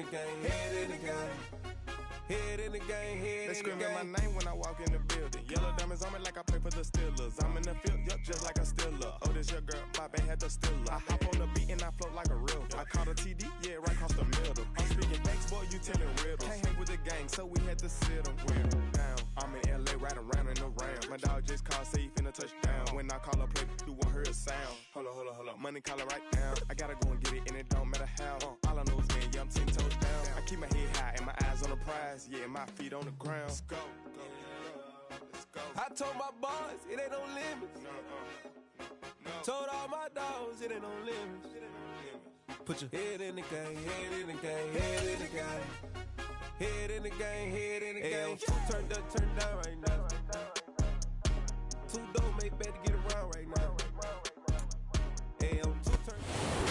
the game, head in the game. Head in the game, head they in the game. They screaming my name when I walk in the building. Yellow diamonds on me like I play for the Steelers. I'm in the field, yup, just like a Steeler. Oh, this your girl, my band had the Steeler. I hop on the beat and I float like a real. I caught a TD, yeah, right across the middle. I'm speaking thanks, boy, you telling riddles. Can't hang with the gang, so we had to sit them down. I'm in LA, riding around in the Rams. My dog just called, say he finna touchdown. When I call a play, you won't hear a sound. Hold up, money caller right now. I gotta go and get it, and it don't matter how. All I know is me, yeah, I'm 10 toes down. I keep my head high and my eyes on the prize. Yeah, my feet on the ground. Let's go. I told my boys, it ain't no limits. No. Told all my dogs, it ain't no limits. Put your head in the game, head in the game, head in the game. Head in the game, head in the game. Turn down right now. Two dope make bad to get around right now.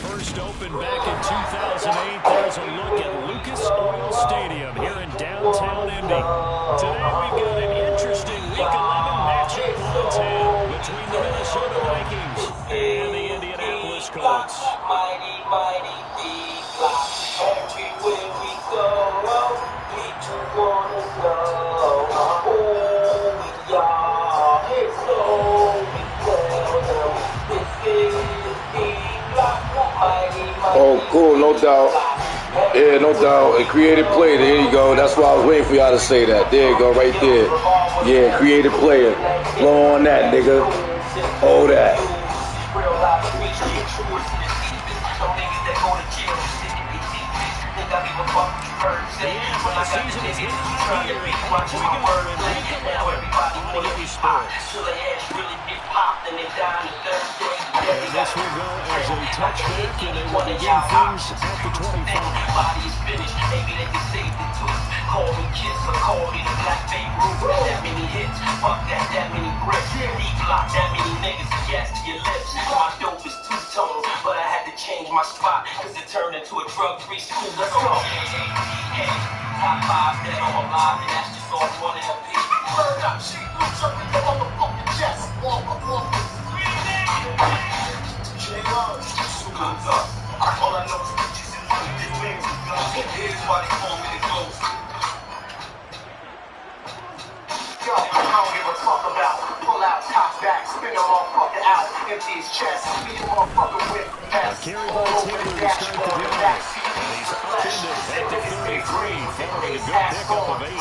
First opened back in 2008. There's a look at Lucas Oil Stadium here in downtown Indy. Today we've got an interesting Week 11 matchup on tap between the Minnesota Vikings and the Indianapolis Colts. Mighty, mighty D-Block. Everywhere we go, people wanna know who we are. So we tell them this is D-Block. Oh, cool, no doubt. Yeah, no doubt. A creative play. There you go. That's why I was waiting for y'all to say that. There you go, right there. Yeah, creative player. Blow on that, nigga. Oh, that. This will go as a touchback, and they will begin things at the 25. Everybody is finished. Maybe they can save the tooth. Call me Kiss or call me the Black Bay Roof. That many hits, fuck that many bricks. D-Block, that many niggas, gas to your lips. My dope is two-tone, but I had to change my spot, cause it turned into a drug-free school. Let's go. Hey, top five, dead or alive, and that's just all one LP. Bird up, shit, loose up in your motherfucking chest. Walk. All I know is bitches and money, big wings and guns. Here's why they call me the ghost. Yo, I don't give a fuck about. Pull out, top back, spin a motherfucker out, empty his chest, beat a motherfucker with mess. Carry by Taylor to start the drive. And he's upended at the 33, following a good pickup of 8.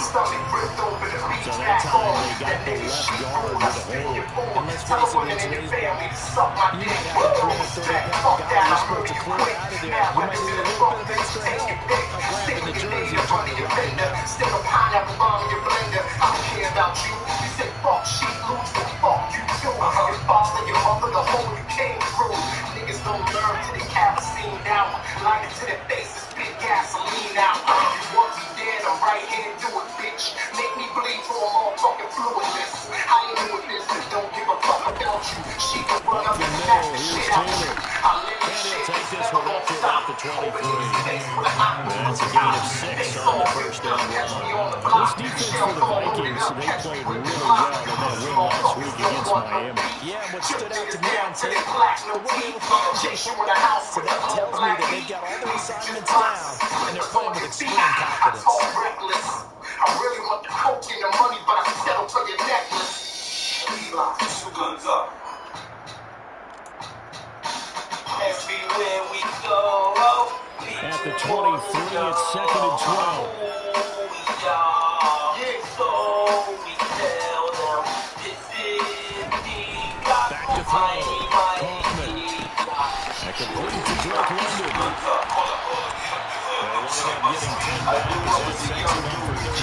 So that time they got the left guard with a hold. And let's face it, in today's ball, you might have a 330-pound guy you're supposed to clear out of there. You might need a little bit of extra help, like grabbing the jersey and trying to ride it out. Stick a pineapple bomb in your blender. I don't care about you. You say fuck shit, lose the fuck you do. Your father, your mother, the hole you came through. Niggas don't learn till they kerosene down. Line it to their faces, spit gasoline out. You want me dead, I'm right here to do it, bitch. Make me bleed for a motherfucking fluidless. I ain't doing this and don't give a fuck about you. She can run up and smack the shit out you. And he'll take this one up to about the 23. That's a gain of 6 on the first down run. This defense for the Vikings, they played really well in that win last week against Miami. Yeah, what stood out to me on tape, the way they were playing Jason. So that tells me that they've got all their assignments down, and they're playing with extreme confidence. I really want the coke and the money, but I settle for your necklace. D-Block, two guns up. Everywhere we go, at the 23, it's 2nd and 12. Back to throw. Kaufman. That complete to Drake London. They'll wind up getting 10 back. That sets it up for 3rd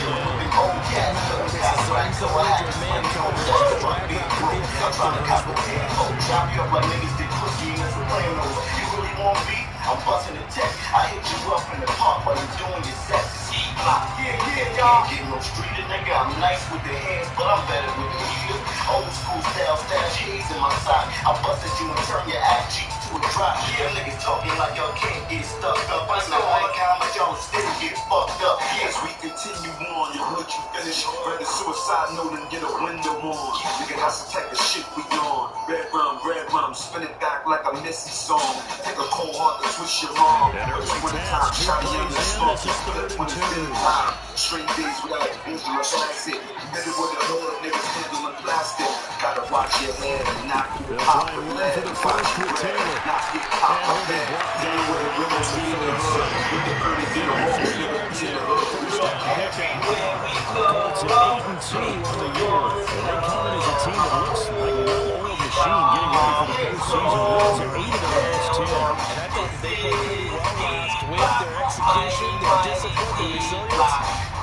I'm busting the tech. I hit you up in the park while you're doing your sets. Yeah, y'all. Getting no street nigga. I'm nice with the hands, but I'm better with the heels. Old school style, stash haze in my sock. I busted you and turn your ass cheek to a drop. Yeah, niggas talking like y'all can't get stuck up. I know like how much y'all still get fucked up. Yes, we continue on. You hood, you finish. Rather suicide note than get a window on. Nigga, that's the type of shit we on. Red rum, spin it back like like a Missy song. Take a cold heart to twist your arm. Wintertime, shiny in the storm. When it's been time. Straight days without injury, classic. Nigga with the hood, niggas handling plastic. Gotta watch your head and not get pop with lead. Watch your head, not get pop with lead. Deal with the women be in the hood. With the early in the home, in the hood. Colts at 8-2 on the year. They come in as a team that looks like a well-oiled machine getting ready for the postseason. Wins are 8 of their last 10. And I thought that they played pretty well last week. Their execution, their discipline, their resilience,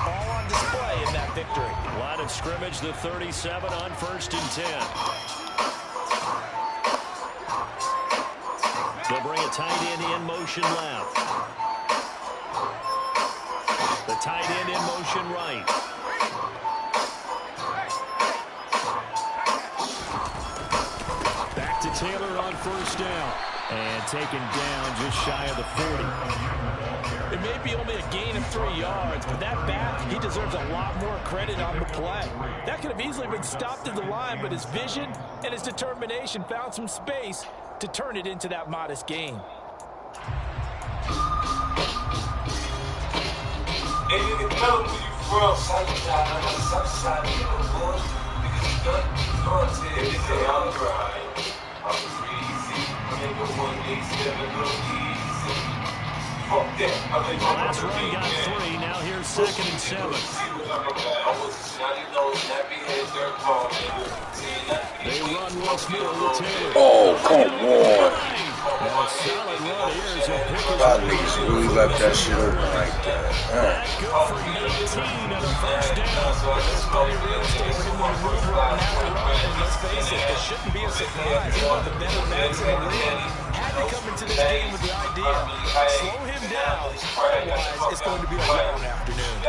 all on display in that victory. Line of scrimmage, the 37 on 1st and 10. They'll bring a tight end in motion left. The tight end in motion right. Back to Taylor on 1st down. And taken down just shy of the 40. It may be only a gain of 3 yards, but that back, he deserves a lot more credit on the play. That could have easily been stopped at the line, but his vision and his determination found some space to turn it into that modest gain. Hey, nigga, tell them where you from. Southside, I'm on the Southside, nigga, niggas done, they say I'm dry. I'm crazy. Nigga, 187, little easy. Fuck that. Last run got 3. Now here's 2nd and 7. They run once more with Taylor. Oh, come on. And a solid run here as he'll pick his Y'all niggas really left that shit open like that. That good for 19 and a 1st down. There's plenty of real estate for him to maneuver on that run, and let's face it, it shouldn't be a surprise. He's one of the better backs in the league. Had to come into this game with the idea, slow him down, otherwise it's going to be a long afternoon.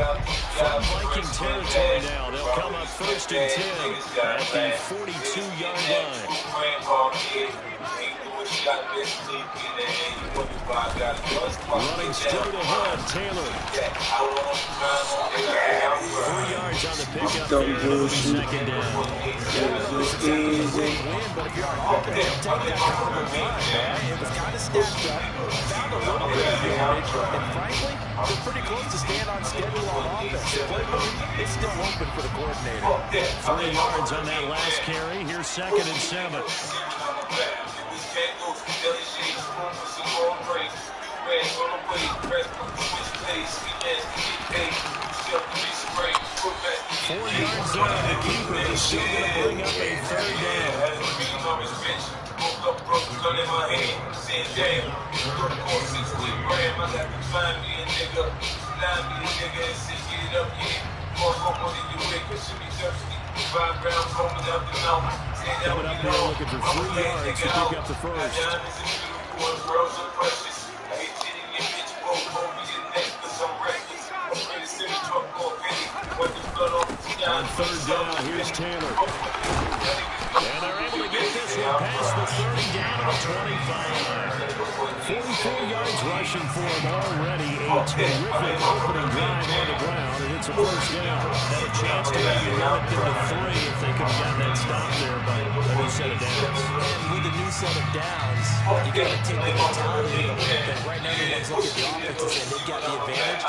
From Viking territory now, they'll come up 1st and 10 at the 42-yard line. Running straight ahead, Taylor. 3 yards on the pickup there, 2nd down. This is a great win, but if you're on offense, take that kind of a run, man. It was kind of stacked up, found a little bit of yardage, and frankly, they're pretty close to staying on schedule on offense. The playbook is still open for the coordinator. 3 yards on that last carry. Here's 2nd and 7. Four yards there on the keeper. They're still going to bring up a 3rd down. Coming up here looking for 3 yards to pick up the 1st. On 3rd down, here's Taylor. And they're able to get this one past the 30 down to the 25. 44 yards rushing for him already. A terrific opening drive on the ground, and it's a 1st down. Had a chance to maybe run it into 3 if they could have gotten that stop there, but a new set of downs. And with a new set of downs, you got to take the mentality a little bit. Right now, everyone's looking at the offense and saying they've got the advantage.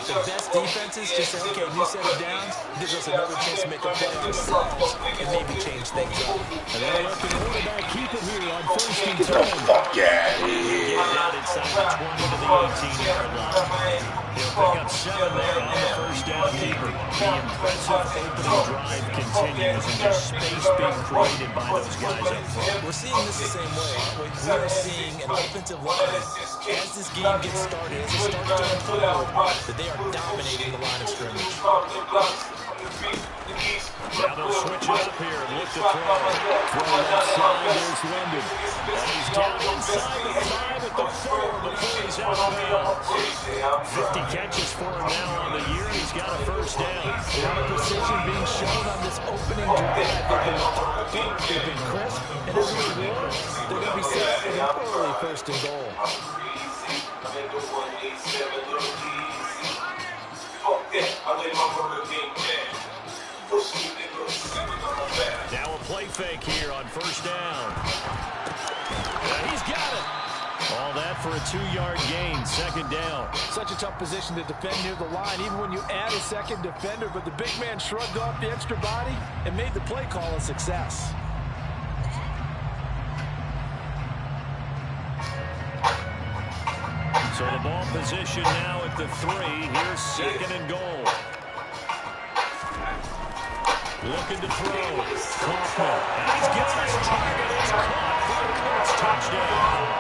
The best defenses just say, okay, new set of downs gives us another chance to make a play ourselves and maybe change things up. And they'll let the quarterback keep it here on 1st and 10. Get the fuck out of here. Get down inside the 20 to the 18-yard line. He'll pick up 7 there on the 1st down keeper. The impressive opening drive continues, and there's space being created by those guys up front. We're seeing this the same way, aren't we? We are seeing an offensive line, as this game gets started, as it starts to unfold, that they are dominating the line of scrimmage. Now they'll switch it up here and look to throw. Throw left side, there's London. And he's down inside the 5 at the 4 before he's out of bounds. 50 catches for him now on the year, and he's got a 1st down. A lot of precision being shown on this opening drive. They've been methodical, they've been crisp, and as a reward, they're going to be set for an early 1st and goal. Now a play fake here on 1st down. And he's got for a 2-yard gain, second down. Such a tough position to defend near the line, even when you add a second defender, but the big man shrugged off the extra body and made the play call a success. So the ball position now at the 3. Here's second and goal. Looking to throw. Kaufman. And he's given his target. It's caught for a Colts touchdown.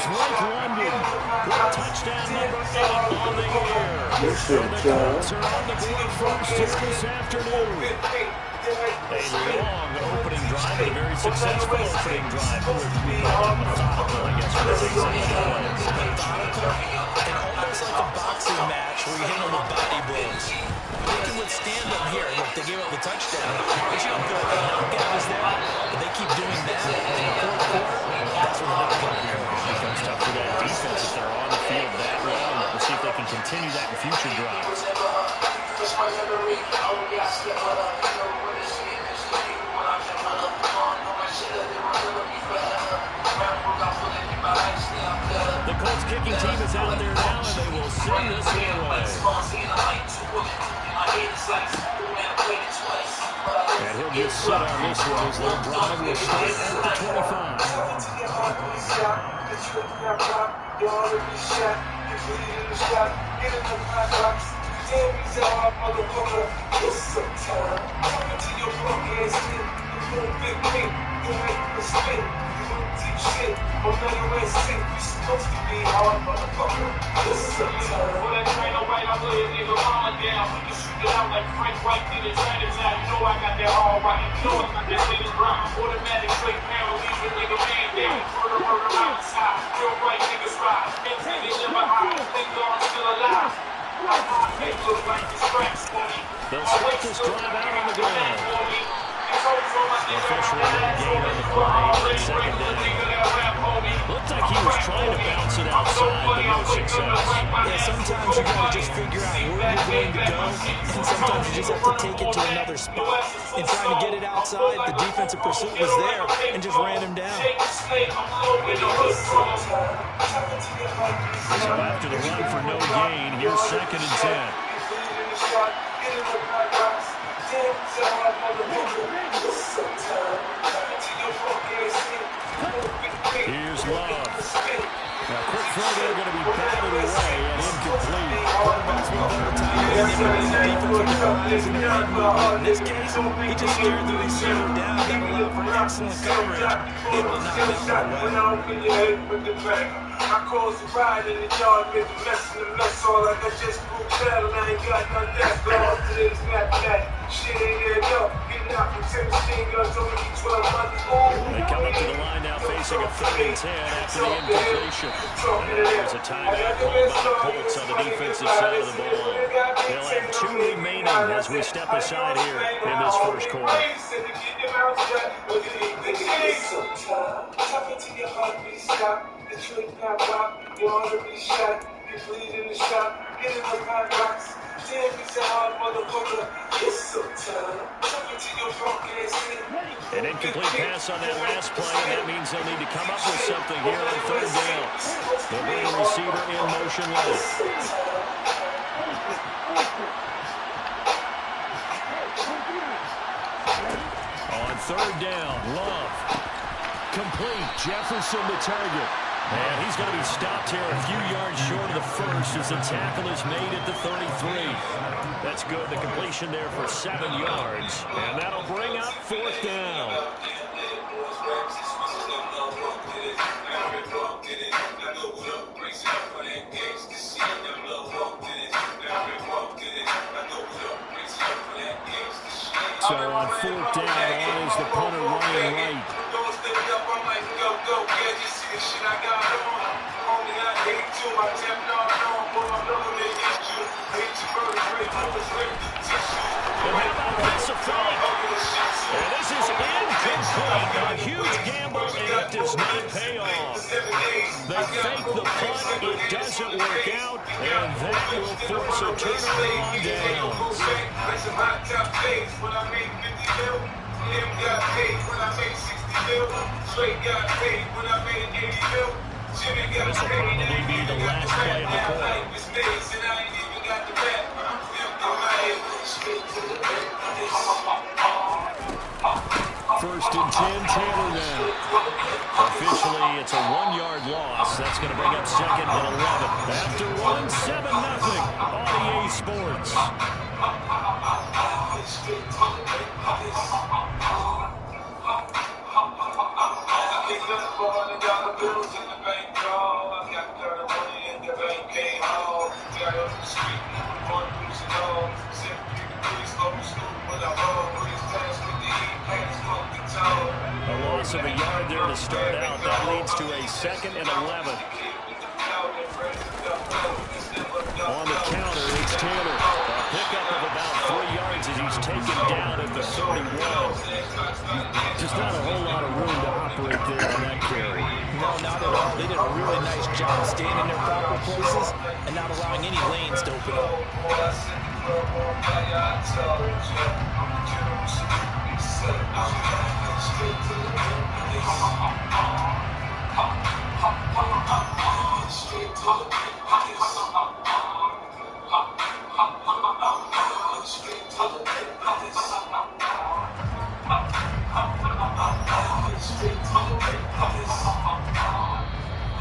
Drake London with touchdown number 8 on the year. And the Colts are on the board first here this afternoon. A long opening drive, a very successful opening drive. Methodical, I guess, for the Saints. Methodical and almost like a boxing match where you handle the body blows. They can withstand them here. Look, they gave up the touchdown. But you don't feel like the knockout was there. But they keep doing that in the fourth quarter. That's when the knockout becomes tough for that defense if they're on the field that long. We'll see if they can continue that in future drives. The Colts kicking team is out there now, and they will send this away. And he'll get set on this one as their drive will start at the 25. They'll start this drive out on the ground. Officially no gain on the play, second down. Looked like he was trying to bounce it outside, but no success. Yeah, sometimes you got to just figure out where you're going to go, and sometimes you just have to take it to another spot. And trying to get it outside, the defensive pursuit was there and just ran him down. So after the run for no gain, here's second and 10. Here's Love. Now, quick throw there, going to be batted away and incomplete. Quarterbacks will double time and they bring the defense with their eyes and their head movement. In this case, he just stared the receiver down. That allowed for excellent coverage. Able to knock that one away. I caused a ride in the yard, made the mess in the mess all like I just grew cattle. I ain't got none that. All today's not that. Shit ain't there, no. Getting out from 10 machine guns, only 12 months. They come up to the line now facing a 3rd and 10 after the incompletion. And there's a timeout called by the Colts on the defensive side of the ball. They'll have 2 remaining as we step aside here in this first quarter. The trick not rock, you ought to be shot. You bleed in the shop, get in the hot box. Damn, he's a hard motherfucker. It's so time. Jump into your broke ass head. An incomplete pass on that last play, and that means they'll need to come up with something here on 3rd down. They'll bring the receiver in motion late. On 3rd down, Love. Complete. Jefferson the target. And he's going to be stopped here a few yards short of the first as the tackle is made at the 33. That's good. The completion there for 7 yards. And that'll bring up 4th down. So on 4th down, on is the punter, Ryan Wright. And this is incomplete. A huge gamble, and it does not pay off. They fake the punt, it doesn't work out, and that will force a turnover on downs. This will probably be the last play of the quarter. First and 10, Taylor now. Officially, it's a 1-yard loss. That's going to bring up second and 11. After one, 7-0 on EA Sports. A loss of a yard there to start out. That leads to a second and 11. On the counter, it's Taylor. A pickup of about 3 yards as he's taken down at the 31. Just not a whole lot of room to operate there on that carry. No, not at all. They did a really nice job staying in their proper places and not allowing any lanes to open up.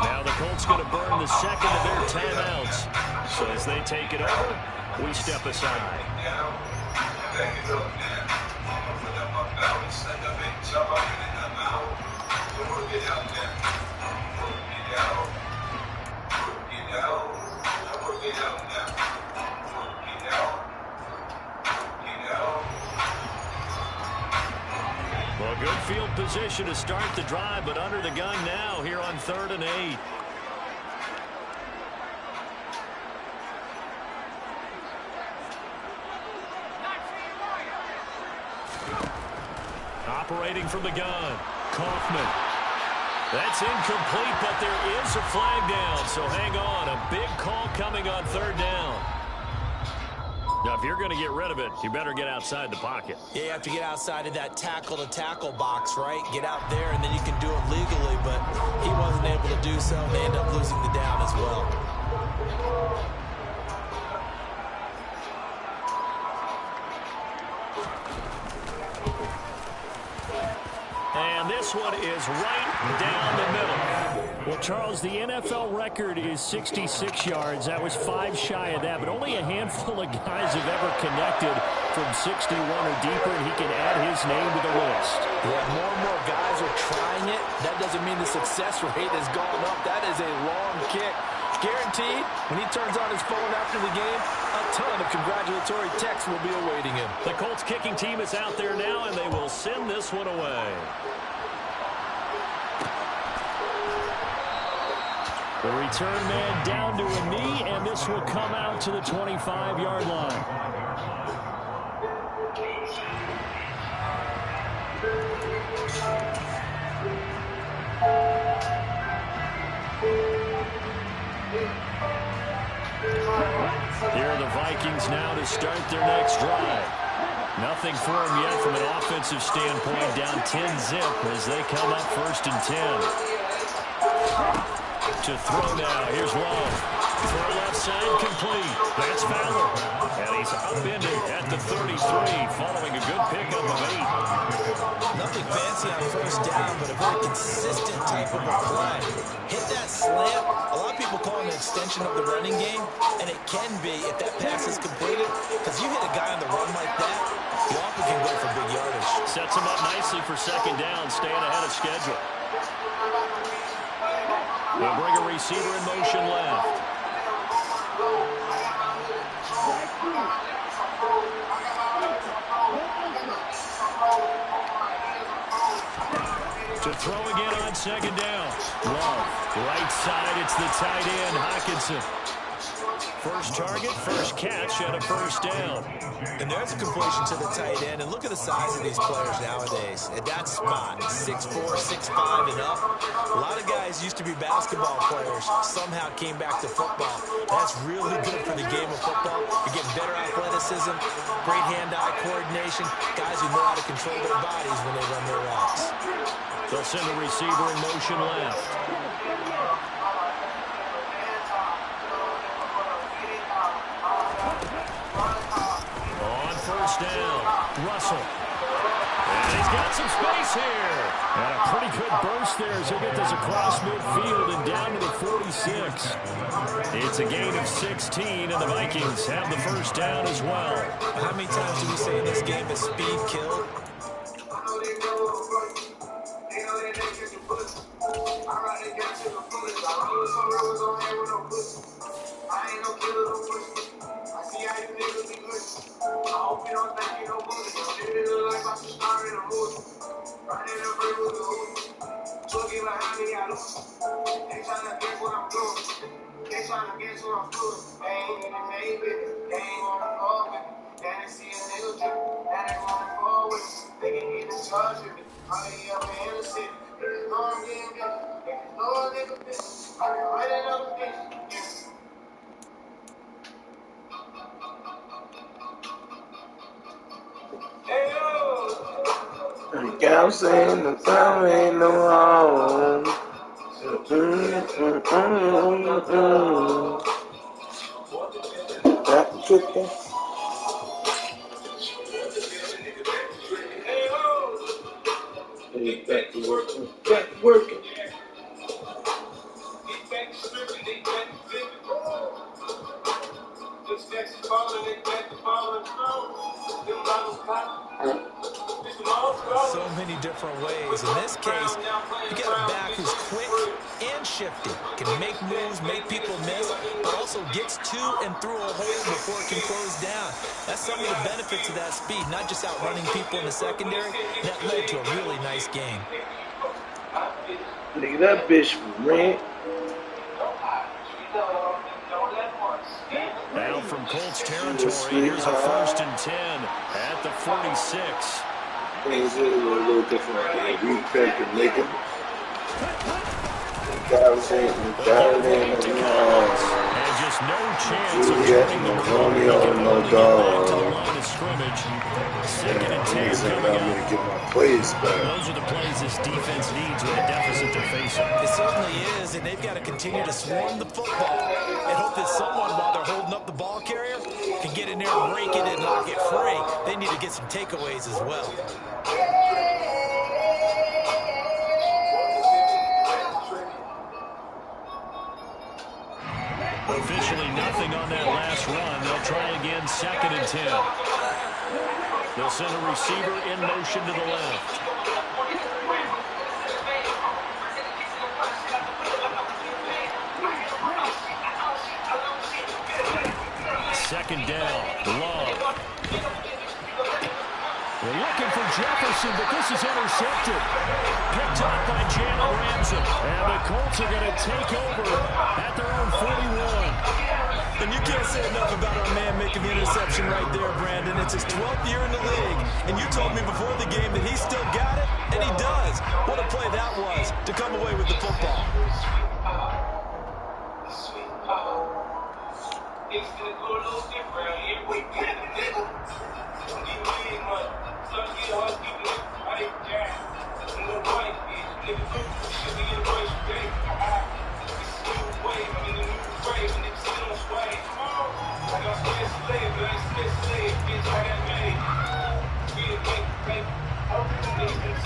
Now the Colts going to burn the second of their timeouts. So as they take it over, we step aside. Well, good field position to start the drive, but under the gun now here on 3rd and 8. Operating from the gun, Kaufman. That's incomplete, but there is a flag down, so hang on. A big call coming on 3rd down. Now, if you're going to get rid of it, you better get outside the pocket. Yeah, you have to get outside of that tackle-to-tackle box, right? Get out there, and then you can do it legally, but he wasn't able to do so, and they end up losing the down as well. And this one is right down the middle. Well, Charles, the NFL record is 66 yards. That was 5 shy of that, but only a handful of guys have ever connected from 61 or deeper, and he can add his name to the list. Yeah, more and more guys are trying it. That doesn't mean the success rate has gone up. That is a long kick. Guaranteed, when he turns on his phone after the game, a ton of congratulatory texts will be awaiting him. The Colts kicking team is out there now, and they will send this one away. The return man down to a knee, and this will come out to the 25-yard line. Here are the Vikings now to start their next drive. Nothing for them yet from an offensive standpoint, down 10-zip as they come up 1st and 10. To throw now. Here's Love. Throw left side complete. That's Fowler. And he's upended at the 33 following a good pickup of 8. Nothing fancy on 1st down, but a very consistent type of a play. Hit that slant. A lot of people call it an extension of the running game, and it can be if that pass is completed, because you hit a guy on the run like that, you often can go for big yardage. Sets him up nicely for 2nd down, staying ahead of schedule. They'll bring a receiver in motion left. To throw again on 2nd down. Love, right side, it's the tight end, Hockenson. First target, first catch, and a 1st down. And there's a completion to the tight end. And look at the size of these players nowadays. At that spot, 6'4", 6'5", and up. A lot of guys used to be basketball players, somehow came back to football. That's really good for the game of football. You're getting better athleticism, great hand-eye coordination, guys who know how to control their bodies when they run their routes. They'll send a receiver in motion left. first down. Russell. And he's got some space here. And a pretty good burst there as he'll get this across midfield and down to the 46. It's a gain of 16, and the Vikings have the first down as well. How many times do we say in this game that speed killed? I'm saying the time ain't no home. Back working. So many different ways. In this case, you got a back who's quick and shifty. Can make moves, make people miss, but also gets to and through a hole before it can close down. That's some of the benefits of that speed, not just outrunning people in the secondary. That led to a really nice game. Nigga, that bitch ran. Now from Colts territory, here's a 1st and 10 at the 46. Things are a little different. We pick and make it. And just no chance of turning the corner. No dog. To the line of scrimmage. 2nd and 10 coming up. To get my plays back. Those are the plays this defense needs with the deficit they're facing. It certainly is, and they've got to continue to swarm the football and hope that someone, while they're holding up the ball carrier, can get in there and rake it and knock it free. They need to get some takeaways as well. Officially nothing on that last run. They'll try again, 2nd and 10. They'll send a receiver in motion to the left. Second down, Love. They're looking for Jefferson, but this is intercepted. Picked up by Jalen Ramsey. And the Colts are going to take over at their own 41. And you can't say enough about our man making the interception right there, Brandon. It's his 12th year in the league, and you told me before the game that he still got it, and he does. What a play that was to come away with the football.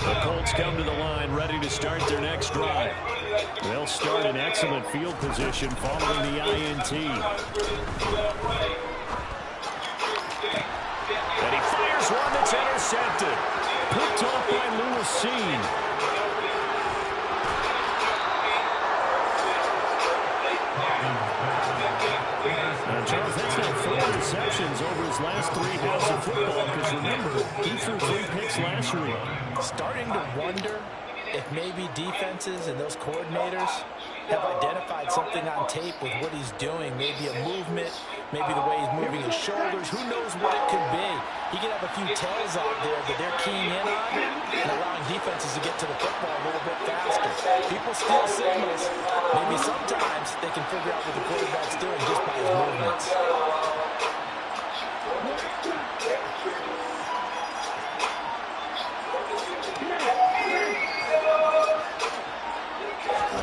The Colts come to the line ready to start their next drive. They'll start in excellent field position following the INT. And he fires one that's intercepted. Picked off by Lewisine. Charles, that's now 4 receptions over his last 3 halves of football, because remember, he threw 3 picks last week. Starting to wonder if maybe defenses and those coordinators have identified something on tape with what he's doing. Maybe a movement, maybe the way he's moving his shoulders. Who knows what it could be? He could have a few tells out there that they're keying in on and allowing defenses to get to the football a little bit faster. People steal signals. Maybe sometimes they can figure out what the quarterback's doing just by his movements.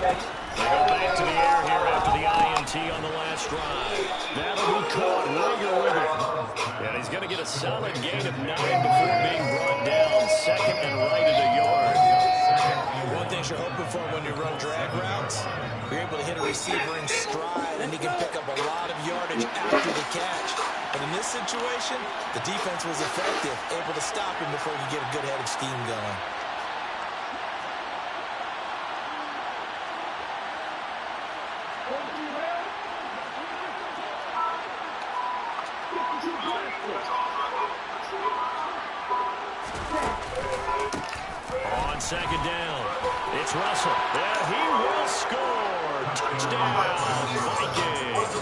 They go back to the air here after the INT on the last drive. That'll be caught. Rager with it. And he's going to get a solid gain of 9 before being brought down. Second and right at a yard. One thing you're hoping for when you run drag routes, you're able to hit a receiver in stride, and he can pick up a lot of yardage after the catch. But in this situation, the defense was effective, able to stop him before he could get a good head of steam going. On second down, it's Russell, and he will score. Touchdown, Vikings.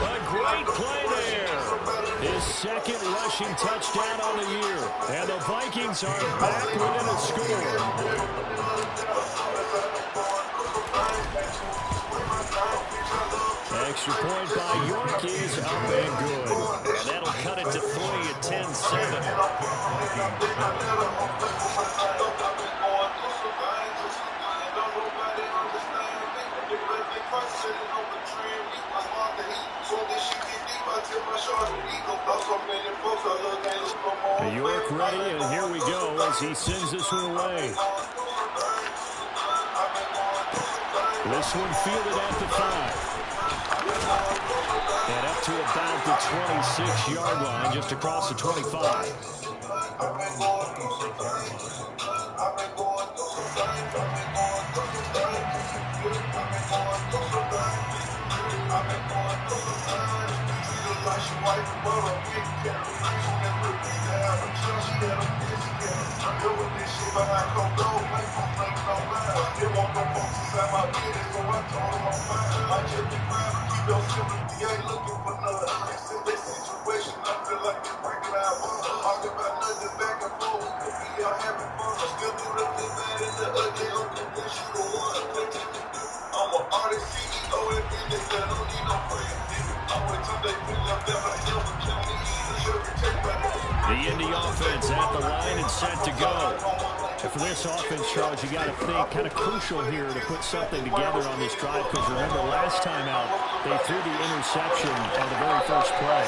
A great play there. His second rushing touchdown on the year. And the Vikings are back within a score. Extra point by York is up and good. And that'll cut it to 3 at 10-7. York ready, and here we go as he sends this one away. This one fielded at the 5. And up to about the 26-yard line, just across the 25. The Indy offense at the line and set to go. And for this offense, Charles, you got to think kind of crucial here to put something together on this drive, because remember last time out they threw the interception on the very first play.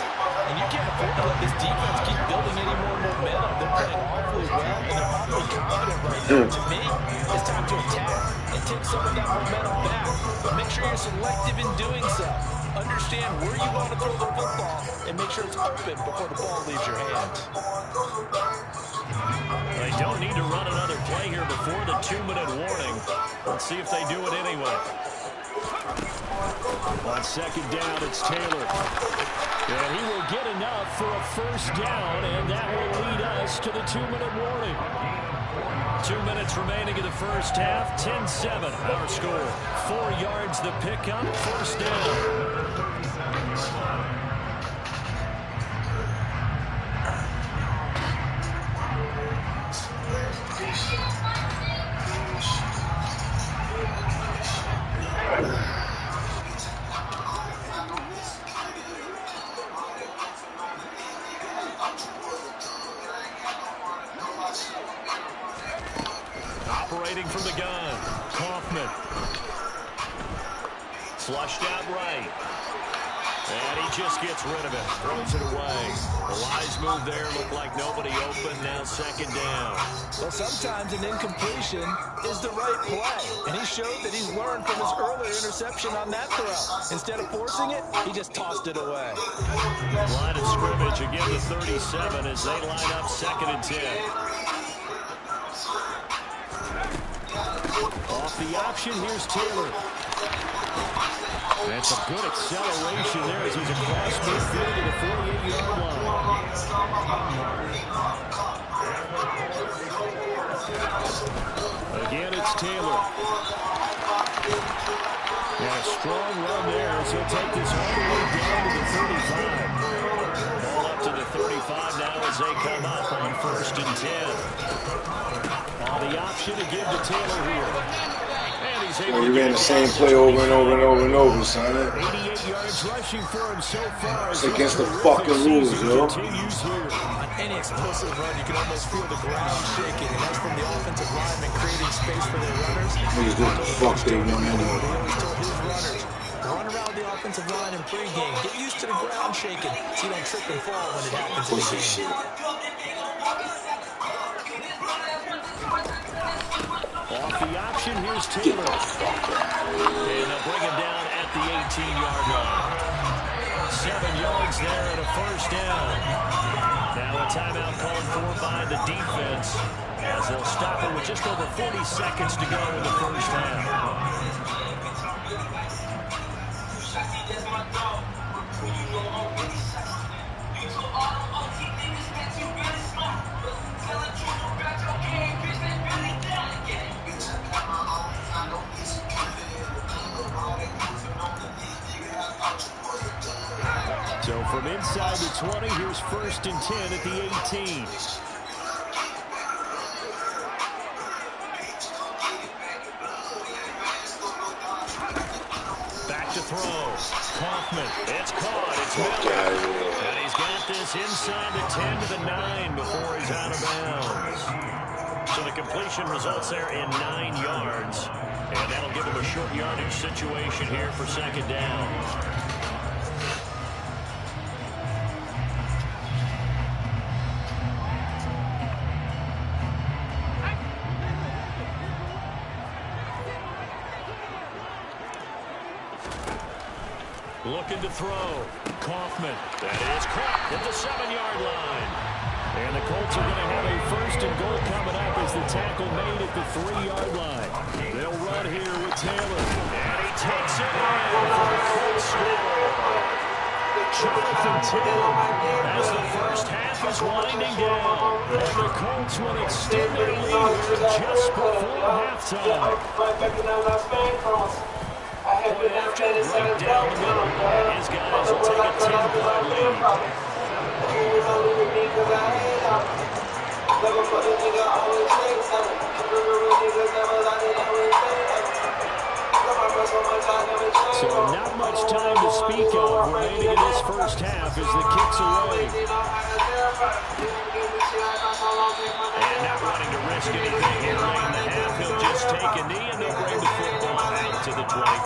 And you can't afford to let this defense keep building any more momentum. They're playing awfully well, and they're awfully confident right now. To me, it's time to attack and take some of that momentum back. But make sure you're selective in doing so. Understand where you want to throw the football and make sure it's open before the ball leaves your hands. They don't need to run another play here before the 2-minute warning. Let's see if they do it anyway. On second down, it's Taylor. And he will get enough for a first down, and that will lead us to the 2-minute warning. 2 minutes remaining in the first half. 10-7 our score. 4 yards the pickup. First down. Operating from the gun, Kaufman. Flushed out right. And he just gets rid of it. Throws it away. The wise move there. Looked like nobody open. Now second down. Well, sometimes an incompletion is the right play. And he showed that he's learned from his earlier interception on that throw. Instead of forcing it, he just tossed it away. Line of scrimmage again to 37 as they line up second and 10. Off the option, here's Taylor. That's a good acceleration there as he's across midfield to the 48-yard line. Again, it's Taylor. And a strong run there as he'll take this all the way down to the 35. Ball up to the 35 now as they come up on first and 10. On the option to give to Taylor here. You ran the same play over and over and over and over, son. 88 yards rushing for him so far. It's against the fucking rules, yo. On any explosive run, you can almost feel the ground shaking, and that's from the offensive linemen creating space for their runners. Niggas do what the fuck they want anyway. He always told his runners, run around the offensive line in pregame. Get used to the ground shaking so you don't trip and fall when it happens in the game. Off the option, here's Taylor. And they'll bring him down at the 18-yard line. 7 yards there and a first down. Now a timeout called for by the defense as they'll stop it with just over 40 seconds to go in the first half. So from inside the 20, here's 1st and 10 at the 18. Back to throw. Kaufman. It's caught. It's Miller. And he's got this inside the 10 to the 9 before he's out of bounds. So the completion results there in 9 yards. And that'll give him a short yardage situation here for 2nd down. Looking to throw. Kaufman. That is caught at the 7-yard line. And the Colts are going to have a 1st and goal coming up as the tackle made at the 3-yard line. They'll run here with Taylor. And he takes it in for the Colts score. Jonathan Taylor as the first half is winding down. And the Colts will extend their lead just before halftime. Point after, right down the middle. And his guys will take a 10-point lead. So not much time to speak of remaining in this first half as the kick's away. And not wanting to risk anything here late in the half, he'll just take a knee and they'll bring the football out to the 25.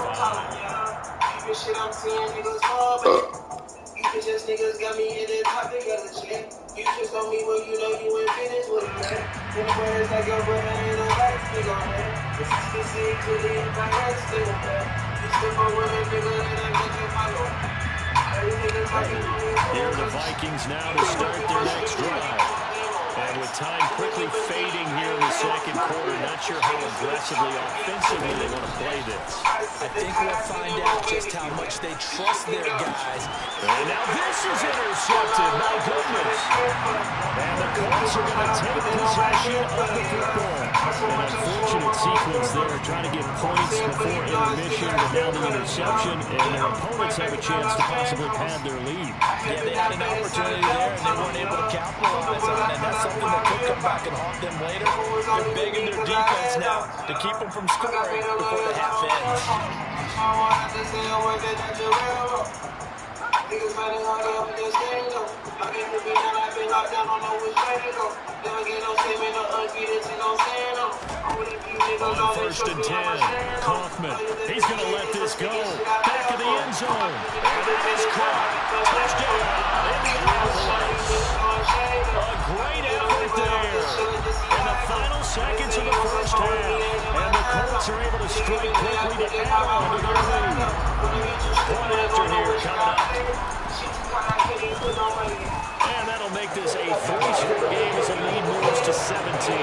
Just niggas got me in the top together, shit. You just on me when you know you ain't finished with it, man. In the words like your brother ain't no life, nigga, man. This is the city, clearly in my head, still, man. You still for women, nigga, and I get you my lord. Here are the Vikings now to start their next drive. And with time quickly fading here in the 2nd quarter, not sure how aggressively, offensively they want to play this. I think we'll find out just how much they trust their guys. And now this is intercepted. My goodness. And the Colts are going to take possession of the football. An unfortunate sequence there, trying to get points before intermission, but now the interception, and their opponents have a chance to possibly pad their lead. Yeah, they had an opportunity there, and they weren't able to capitalize on it, and that's something that could come back and haunt them later. They're begging their defense now to keep them from scoring before the half ends. Niggas fighting hard up in this game, though. My niggas be down, I've been locked down, don't know which way to go. Never get no statement, no ugly, this ain't no saying, no. On 1st and 10, Kaufman. He's going to let this go. Back of the end zone. And that is caught. Touchdown. Indianapolis. A great effort there. In the final seconds of the first half. And the Colts are able to strike quickly to add on to their lead. Point after here coming up. And that'll make this a 3-score game as the lead moves to 17.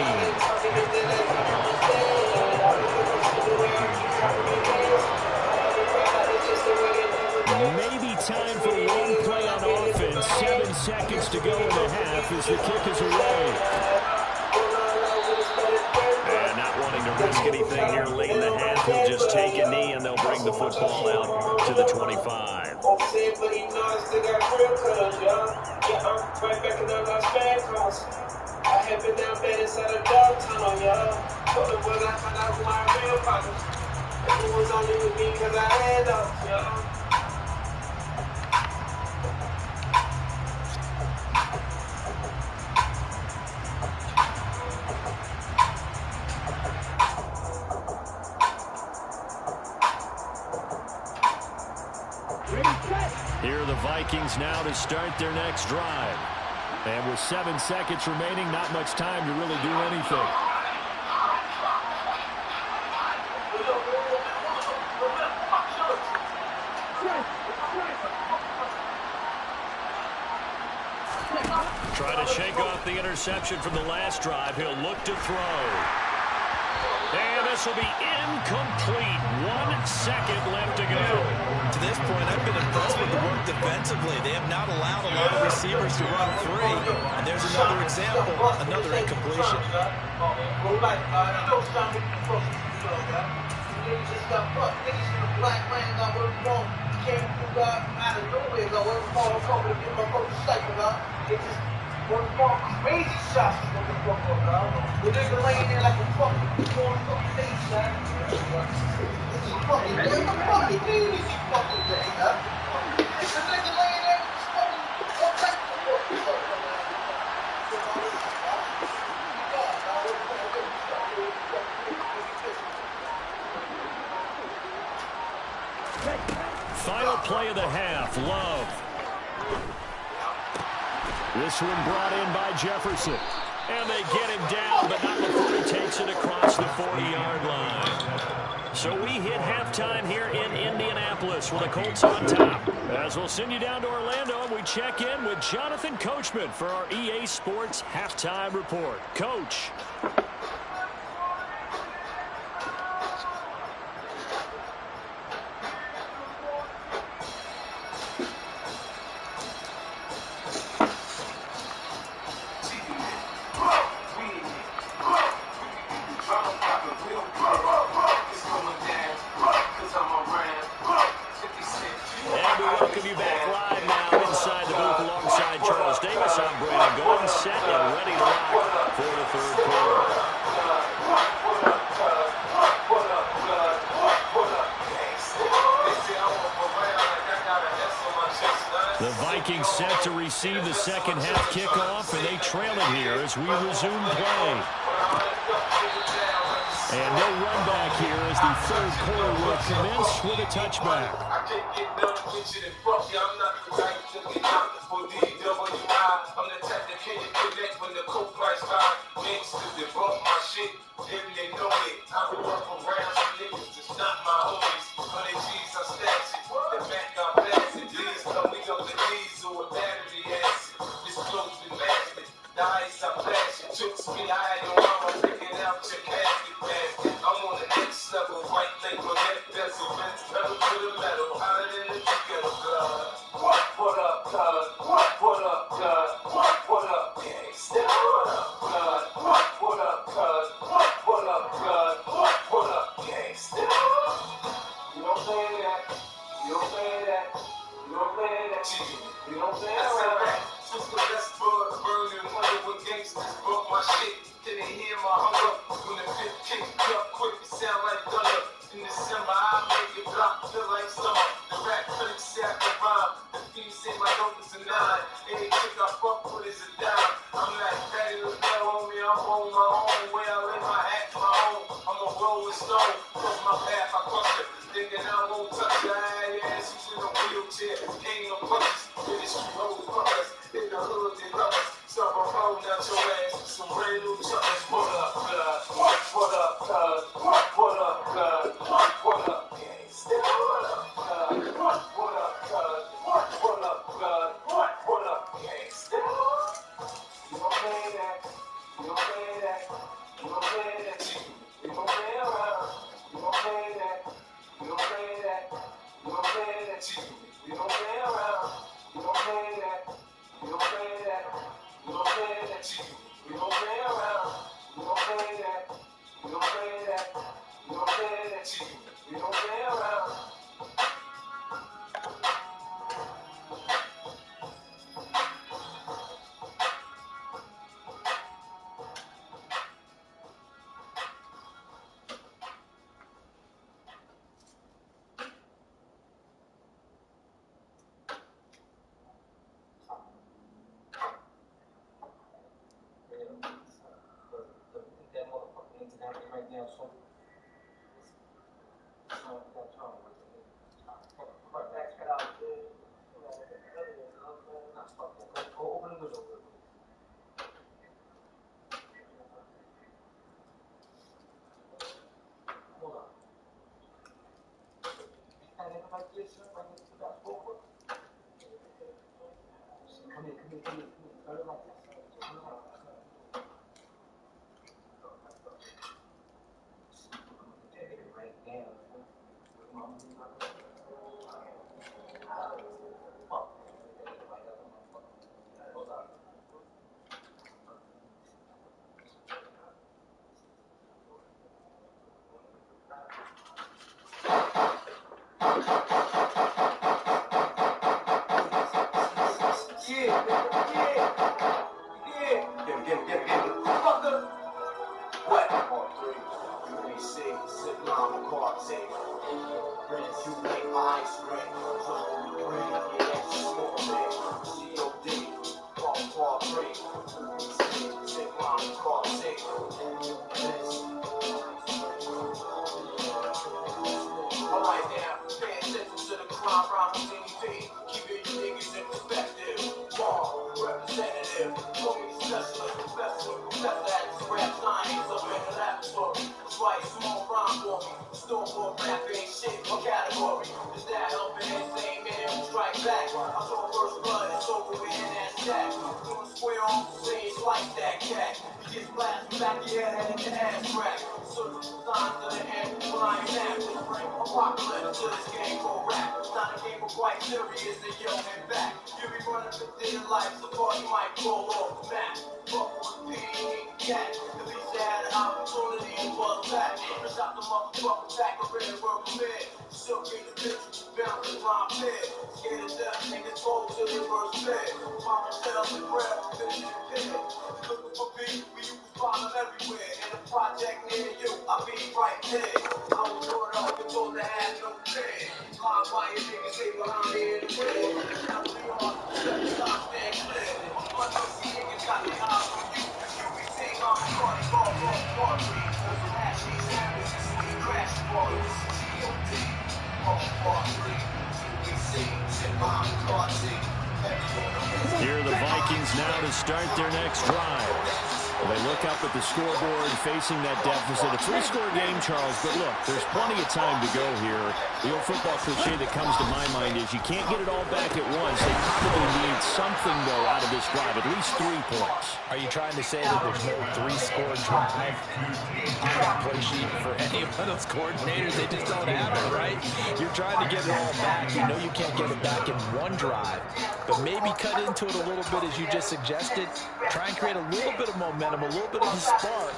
Maybe time for one play on offense. 7 seconds to go in the half as the kick is away. And not wanting to risk anything here late in the half, he'll just take a knee and they'll bring the football out to the 25. I have been down bad inside a dog tunnel, y'all. But the boys, I found out who my real partners. And who was only with me because I had dogs, y'all. Vikings now to start their next drive. And with 7 seconds remaining, not much time to really do anything. Try to shake off the interception from the last drive. He'll look to throw. And this will be incomplete. 1 second left to go. To this point, I've been impressed with the work defensively. They have not allowed a lot of receivers to run free. And there's another example, another incompletion. Crazy shots is what the fuck up, dog. The nigga laying there like a fucking face, man. What the fuck you mean is he fucking day, huh? The nigga laying there with his fucking all types of fucking Final play of the half. Love. This one brought in by Jefferson. And they get him down, but not before he takes it across the 40-yard line. So we hit halftime here in Indianapolis with the Colts on top. As we'll send you down to Orlando, and we check in with Jonathan Coachman for our EA Sports Halftime Report. Coach. Set to receive the second half kickoff, and they trail it here as we resume play. And no run back here as the third quarter will commence with a touchback. I can't get done with you and fuck you. I'm not the type to get out for DWI. I'm the type that can't connect when the coke price high. Gangsters that bump my shit, and they know it. I grew up around some niggas that's not my homies. 100 G's, I stash it. The Mac, I pass it. Please come me up the diesel with battery acid. This clothes been lasting. The ice, I flash it. Tricks me, I had no armor. Picking out your casket basket. I'm on the next level. White label, neck bezel. Benz pedal to the metal. Hotter than the ghetto blood. What up, cuz? What up, cuz? What up, gangsta? What up, blood? What up, cuz? What up, blood? What up, gangsta? You don't say that. You don't say that. You don't say that. You don't say that. Since the best bug burning, wonder when gangsters bump my shit. Can they hear my hunger? When the fifth kick up quick, it sound like thunder. In December, I make it block, feel like summer. The rap critics say I can rhyme. The fiends say my numbers are 9. Any chick I fuck with is a dime. I'm like Patty LaBelle on me, I'm on my own way. I lay my hat my own. I'm a rolling stone. Cross my path, I crush it. Thinking I won't touch your ass. Who's in a wheelchair? Ain't no punches. Ministry hoes fuckers. In the hood, they love us. Stop a phone out your ass with some brand new chuckers. What up, blood? What up, cuz? What up, blood? What up, gangsta? What up, blood? What up, cuz? What up, blood? What up, gangsta? You don't play that. You don't play that. You don't play that. You don't play around. You don't play that. You don't play that. You don't play that. You don't play around. You don't play that. You don't play that. You don't play that. You don't play around. You don't Here are the Vikings now to start their next drive. Well, they look up at the scoreboard facing that deficit. A three-score game, Charles, but look, there's plenty of time to go here. The old football cliche that comes to my mind is you can't get it all back at once. They probably need something, though, out of this drive, at least 3 points. Are you trying to say that there's no three-score drive on that play sheet for any of those coordinators? They just don't have it, right? You're trying to get it all back. You know you can't get it back in one drive, but maybe cut into it a little bit, as you just suggested. Try and create a little bit of momentum, a little bit of a spark,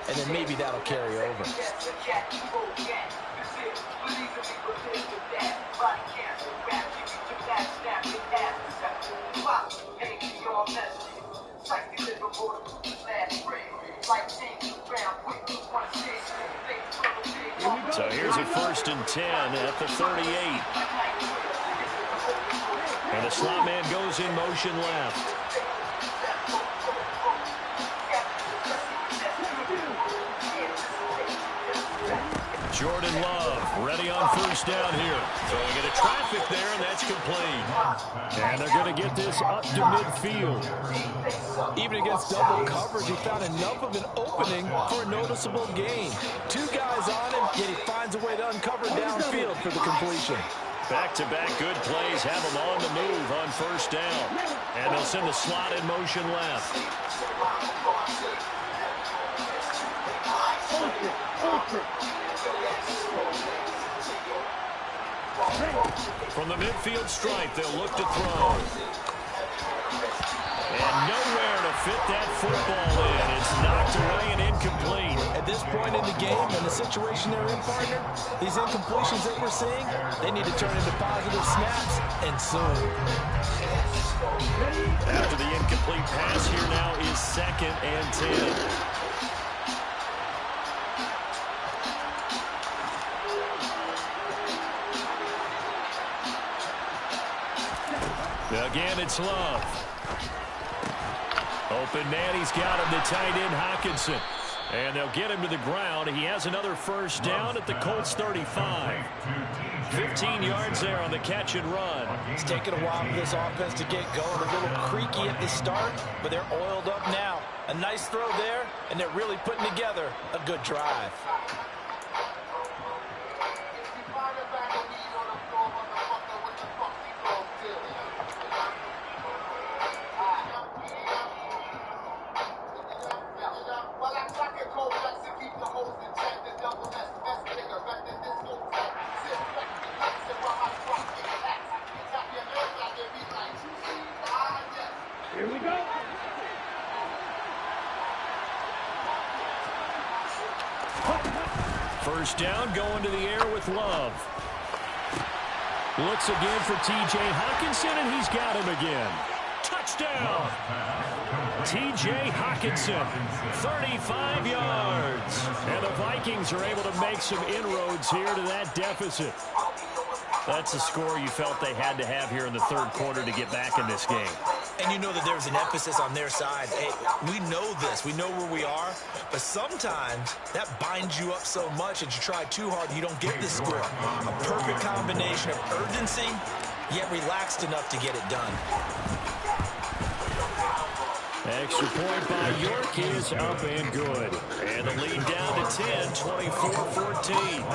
and then maybe that'll carry over. So here's a 1st and 10 at the 38. And the slot man goes in motion left. Jordan Love ready on 1st down here. Throwing into traffic there, and that's complete. And they're going to get this up to midfield. Even against double coverage, he found enough of an opening for a noticeable gain. 2 guys on him, yet he finds a way to uncover downfield for the completion. Back-to-back good plays have them on the move on 1st down. And they'll send the slot in motion left. From the midfield stripe, they'll look to throw. And nowhere to fit that football in. It's knocked away and incomplete. At this point in the game and the situation they're in, partner, these incompletions that we're seeing, they need to turn into positive snaps, and soon. After the incomplete pass, here now is 2nd and 10. Again, it's Love. Open man, he's got him, the tight end Hockenson. And they'll get him to the ground. He has another 1st down at the Colts 35. 15 yards there on the catch and run. It's taken a while for this offense to get going. A little creaky at the start, but they're oiled up now. A nice throw there, and they're really putting together a good drive. Here we go. First down, going to the air with Love. Looks again for T.J. Hockenson, and he's got him again. Touchdown! T.J. Hockenson, 35 yards. And the Vikings are able to make some inroads here to that deficit. That's a score you felt they had to have here in the third quarter to get back in this game. And you know that there's an emphasis on their side. Hey, we know this. We know where we are. But sometimes that binds you up so much that you try too hard and you don't get the score. A perfect combination of urgency, yet relaxed enough to get it done. Extra point by York is up and good. And the lead down to 10, 24-14.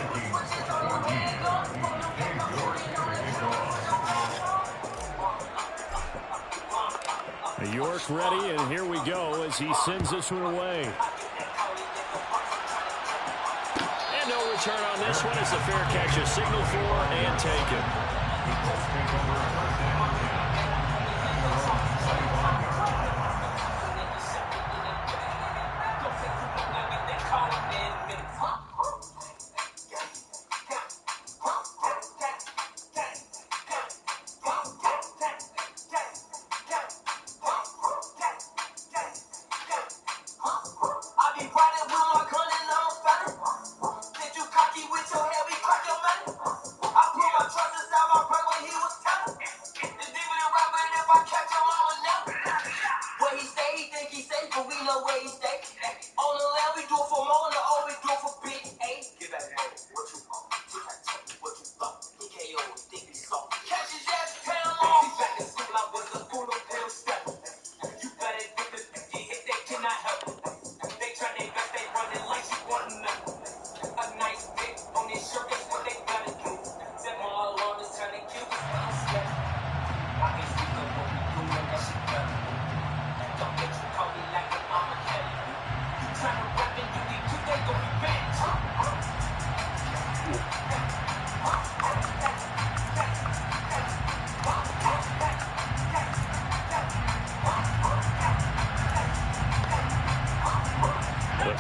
York ready, and here we go as he sends this one away. And no return on this one as the fair catch is signaled for and taken.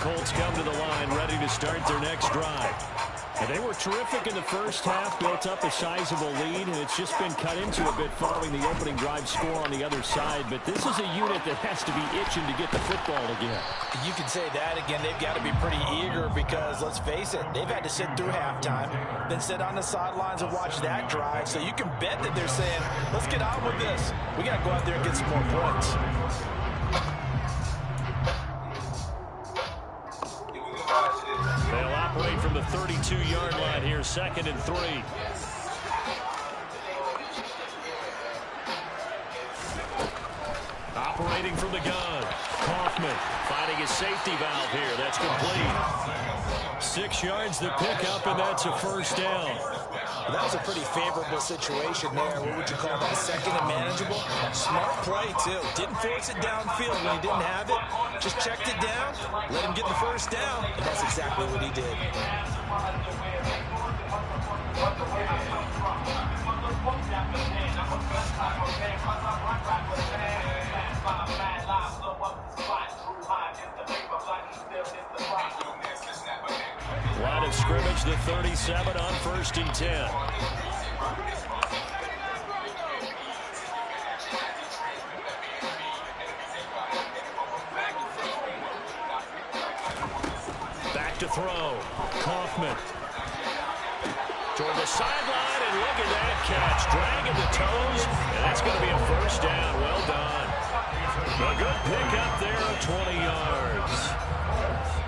Colts come to the line ready to start their next drive. And they were terrific in the first half, built up a sizable lead, and it's just been cut into a bit following the opening drive score on the other side. But this is a unit that has to be itching to get the football again. You can say that again. They've got to be pretty eager because, let's face it, they've had to sit through halftime, then sit on the sidelines and watch that drive. So you can bet that they're saying, let's get on with this. We got to go out there and get some more points. They'll operate from the 32-yard line here, 2nd and 3. Operating from the gun. Kaufman finding his safety valve here. That's complete. 6 yards the pickup, and that's a first down. Well, that was a pretty favorable situation there. What would you call that? 2nd and manageable? Smart play, too. Didn't force it downfield when he didn't have it. Just checked it down, let him get the first down, and that's exactly what he did. Line of scrimmage, the 37 on 1st and 10. Back to throw. Kaufman. Toward the sideline, and look at that catch. Dragging the toes, and that's going to be a first down. Well done. A good pickup there of 20 yards.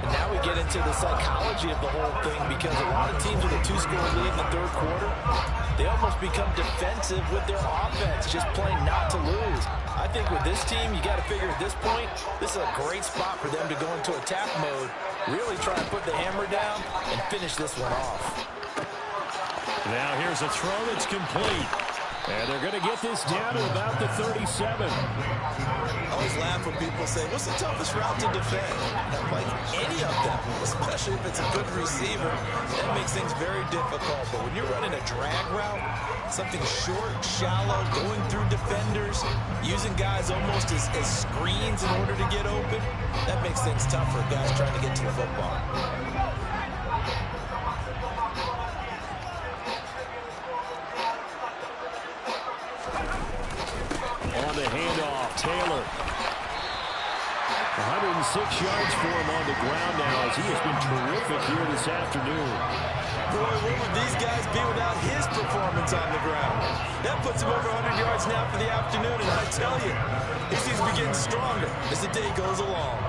And now we get into the psychology of the whole thing, because a lot of teams with a 2-score lead in the third quarter, they almost become defensive with their offense, just playing not to lose. I think with this team, you got to figure at this point, this is a great spot for them to go into attack mode, really try and put the hammer down and finish this one off. Now here's a throw that's complete. And they're going to get this down to about the 37. I always laugh when people say, what's the toughest route to defend? And I'm like, any of them, especially if it's a good receiver, that makes things very difficult. But when you're running a drag route, something short, shallow, going through defenders, using guys almost as screens in order to get open, that makes things tough for guys trying to get to the football. On the handoff, Taylor. 106 yards for him on the ground now as he has been terrific here this afternoon. Boy, what would these guys be without his performance on the ground? That puts him over 100 yards now for the afternoon, and I tell you, he seems to be getting stronger as the day goes along.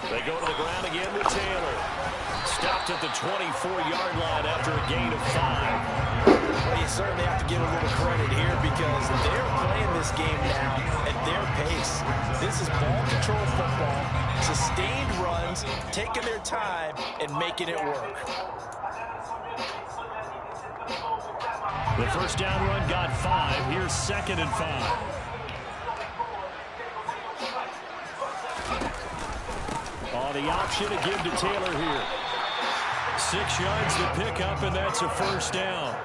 They go to the ground again with Taylor. Stopped at the 24-yard line after a gain of 5. Well, you certainly have to give a little credit here because they're playing this game now at their pace. This is ball control football, sustained runs, taking their time, and making it work. The first down run got 5. Here's 2nd and 5. On the option to give to Taylor here. 6 yards to pick up, and that's a first down.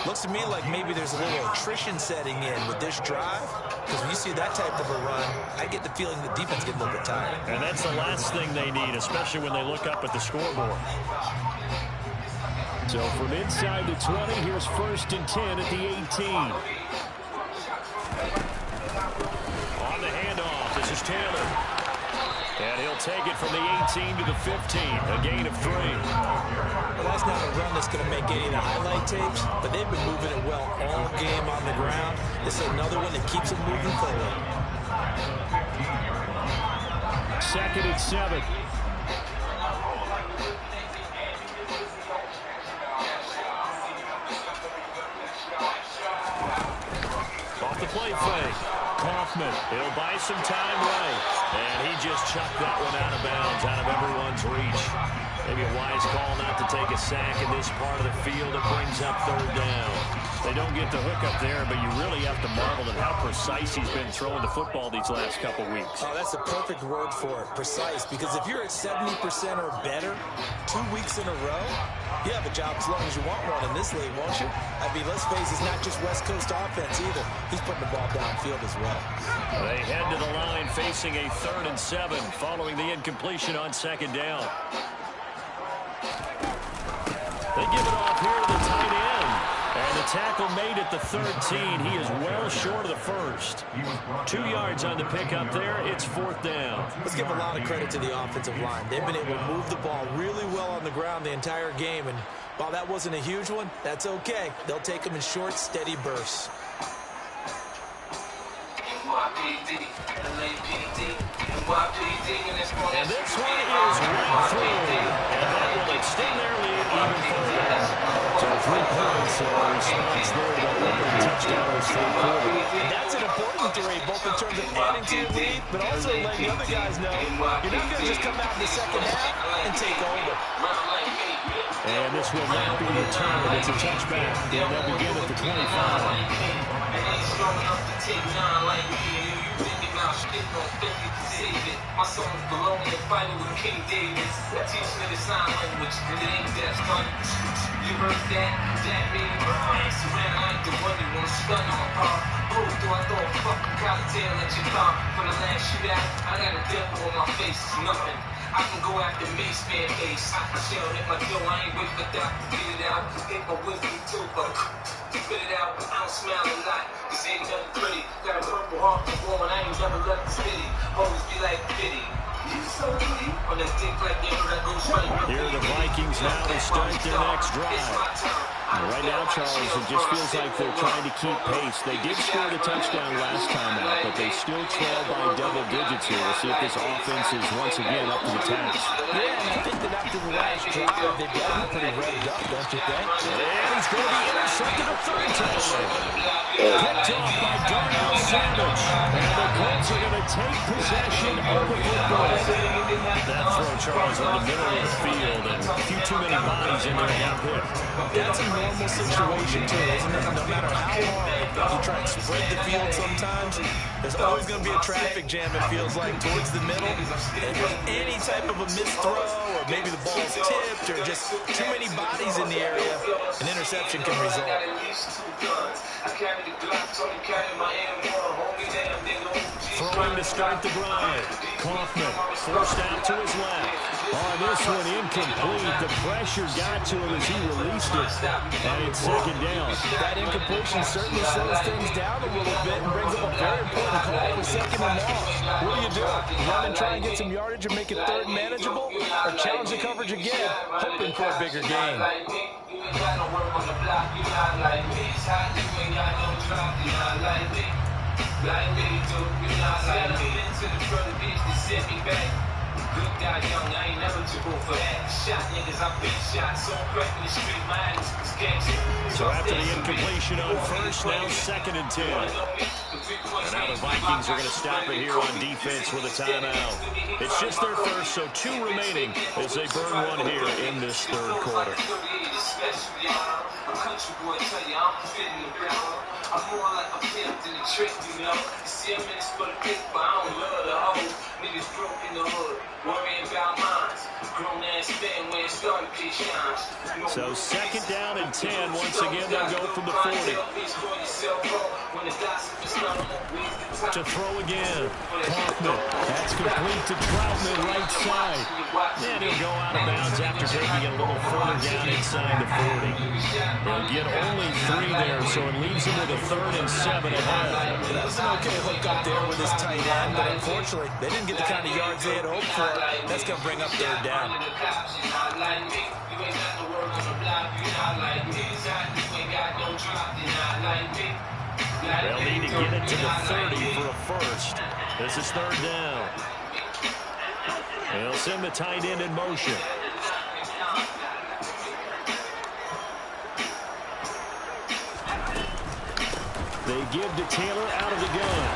Looks to me like maybe there's a little attrition setting in with this drive, because when you see that type of a run, I get the feeling the defense gets a little bit tired. And that's the last thing they need, especially when they look up at the scoreboard. So from inside the 20, here's 1st and 10 at the 18. On the handoff, this is Taylor. And he'll take it from the 18 to the 15, a gain of 3. Well, that's not a run that's going to make any of the highlight tapes, but they've been moving it well all game on the ground. This is another one that keeps them moving forward. 2nd and 7. Off the play fake. Kaufman, he'll buy some time right. And he just chucked that one out of bounds, out of everyone's reach. Maybe a wise call not to take a sack in this part of the field. It brings up 3rd down. They don't get the hook up there, but you really have to marvel at how precise he's been throwing the football these last couple weeks. Oh, that's the perfect word for it, precise. Because if you're at 70% or better 2 weeks in a row, you have a job as long as you want one in this league, won't you? I mean, let's face it, it's not just West Coast offense either. He's putting the ball downfield as well. They head to the line facing a 3rd and 7 following the incompletion on 2nd down. They give it off here to the tight end. And the tackle made at the 13. He is well short of the first. 2 yards on the pickup there. It's 4th down. Let's give a lot of credit to the offensive line. They've been able to move the ball really well on the ground the entire game. And while that wasn't a huge one, that's okay. They'll take them in short, steady bursts. And this one is right through. And that will extend their lead even further. So 3 points. Response there to the opening touchdown in the 3rd quarter. That's an important 3, both in terms of adding to your lead, but also letting the other guys know you're not going to just come out in the second half and take over. And this will not be returned. It's a touchback. And they'll begin at the 25. My songs belong and fighting with King Davis. I teach me the sign language, and it ain't that fun. You heard that? That means I ain't surrender. I ain't the one that won't stun on par. Who do I throw a fucking cocktail at your car? For the last shootout, I got a devil on my face. It's nothing. I can go after Mace Man Ace. I can shell hit my dough. I ain't wait for that to get it out. Ain't my wisdom too, but spit it out. I don't smile a lot. This ain't nothing pretty. Got a purple heart for war, and I ain't never left the city. Always be like Diddy. You so pretty. On that dick like that, I go straight. Here are the Vikings now to start their next drive. Right now, Charles, it just feels like they're trying to keep pace. They did score the touchdown last time out, but they still trail by double digits here. We'll see if this offense is once again up to the task. Yeah, and I think that after the last drive, they've got to be pretty revved up, don't you think? And he's going to be intercepted a third time. Picked off by Darnell Savage. And the Colts are going to take possession of the football. That throw, Charles, in the middle of the field, and a few too many bodies in there got hit. That's a normal situation, too, isn't it? No matter how hard you try and spread the field sometimes, there's always going to be a traffic jam, it feels like, towards the middle. And any type of a missed throw, or maybe the ball's tipped, or just too many bodies in the area, an interception can result. Throwing to start the drive. Kaufman forced out to his left. On this one, incomplete. The pressure got to him as he released it. And it's second down. That incompletion certainly slows things down a little bit and brings up a very important call for second and long. What do? Run and try and get some yardage and make it third manageable, or challenge the coverage again, hoping for a bigger gain. Good guy, young, I ain't never too old for that. Shot niggas, I've been shot, so I'm cracking the street mind. So after the incompletion on first, now second and 10. And now the Vikings are going to stop it here on defense with a timeout. It's just their first, so 2 remaining as they burn one here in this third quarter. I'm more like a pimp than a trick, you know. You see, I'm in this for the pick, but I don't love the hoes. Niggas broke in the hood, worrying about mines. Grown ass man when it started, P shines. So second down and 10. Once again, they'll go from the 40. To throw again. Kaufman. That's complete to Troutman, right side. And he'll go out of bounds after taking it a little further down inside the 40. They'll get only 3 there, so it leaves him with a 3rd and 7 ahead. That was an okay hook up there with his tight end, but unfortunately, they didn't get the kind of yards they had hoped for. That's going to bring up 3rd down. They'll need to get it to the 30 for a first. This is 3rd down. They'll send the tight end in motion. They give to Taylor out of the gun.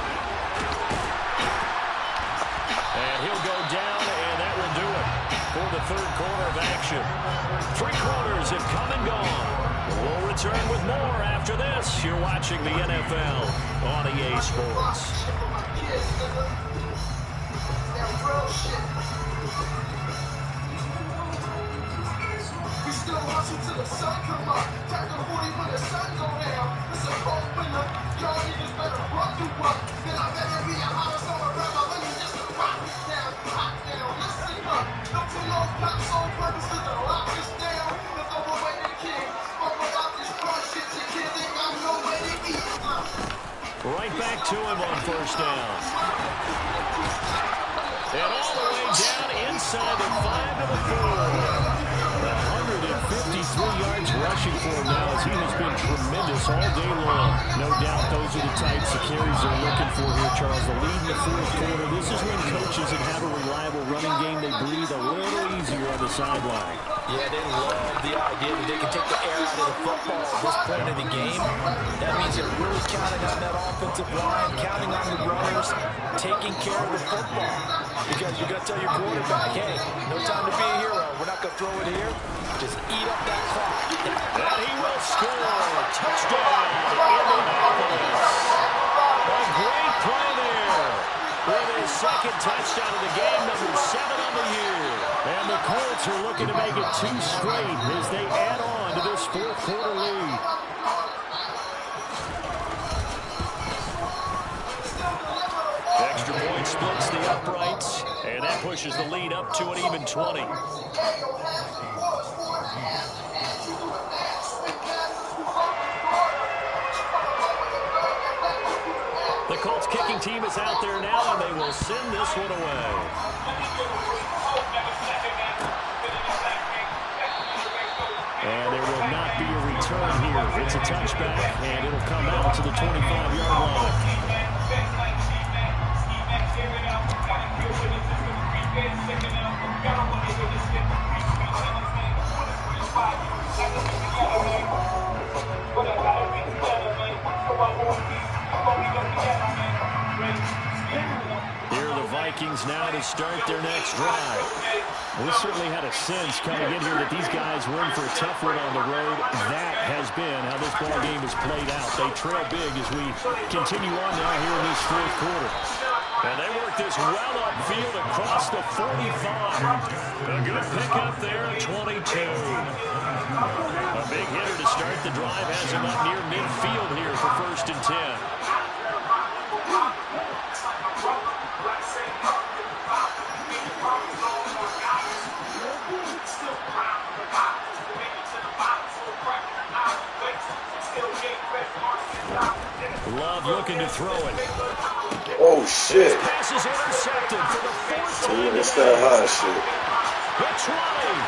And he'll go down, and that will do it for the third quarter of action. 3 quarters have come and gone. We'll return with more after this. You're watching the NFL on EA Sports. We still hustle till the sun come up. Tack the 40 when the sun go down. It's a cold winter. Y'all niggas better run to work. Then I better be a house on a rebel. Let me just rock down, hot down. Listen up. No too long pops on purposes to lock this down. If I'm away the king, fuck without this crunk shit. Your kids ain't got no way to eat. Right back to him on first down. And all the way down inside the 5 to the 4. 153 yards rushing for him now as he has been tremendous all day long. No doubt those are the types of carries they're looking for here, Charles. The lead in the fourth quarter. This is when coaches that have a reliable running game, they breathe a little easier on the sideline. Yeah, they love the idea that they can take the air out of the football at this point of the game. That means they're really counting on that offensive line, counting on the runners, taking care of the football. Because you're going to tell your quarterback, hey, no time to be a hero. We're not going to throw it here. Just eat up that clock. And he will score. Touchdown, Indianapolis. A great play there. With his second touchdown of the game, number 7 on the year. And the Colts are looking to make it 2 straight as they add on to this fourth quarter lead. Extra point splits the uprights, and that pushes the lead up to an even 20. The Colts kicking team is out there now, and they will send this one away. And there will not be a return here. It's a touchback, and it'll come out to the 25-yard line. Vikings now to start their next drive. We certainly had a sense coming in here that these guys were in for a tough one on the road. That has been how this ball game has played out. They trail big as we continue on now here in this fourth quarter. And they work this well upfield across the 45. A good pickup there, 22. A big hitter to start the drive has him up near midfield here for 1st and 10. Love looking to throw it. Oh, shit. Pass is intercepted for the 4th time. It's that high shit. It's running.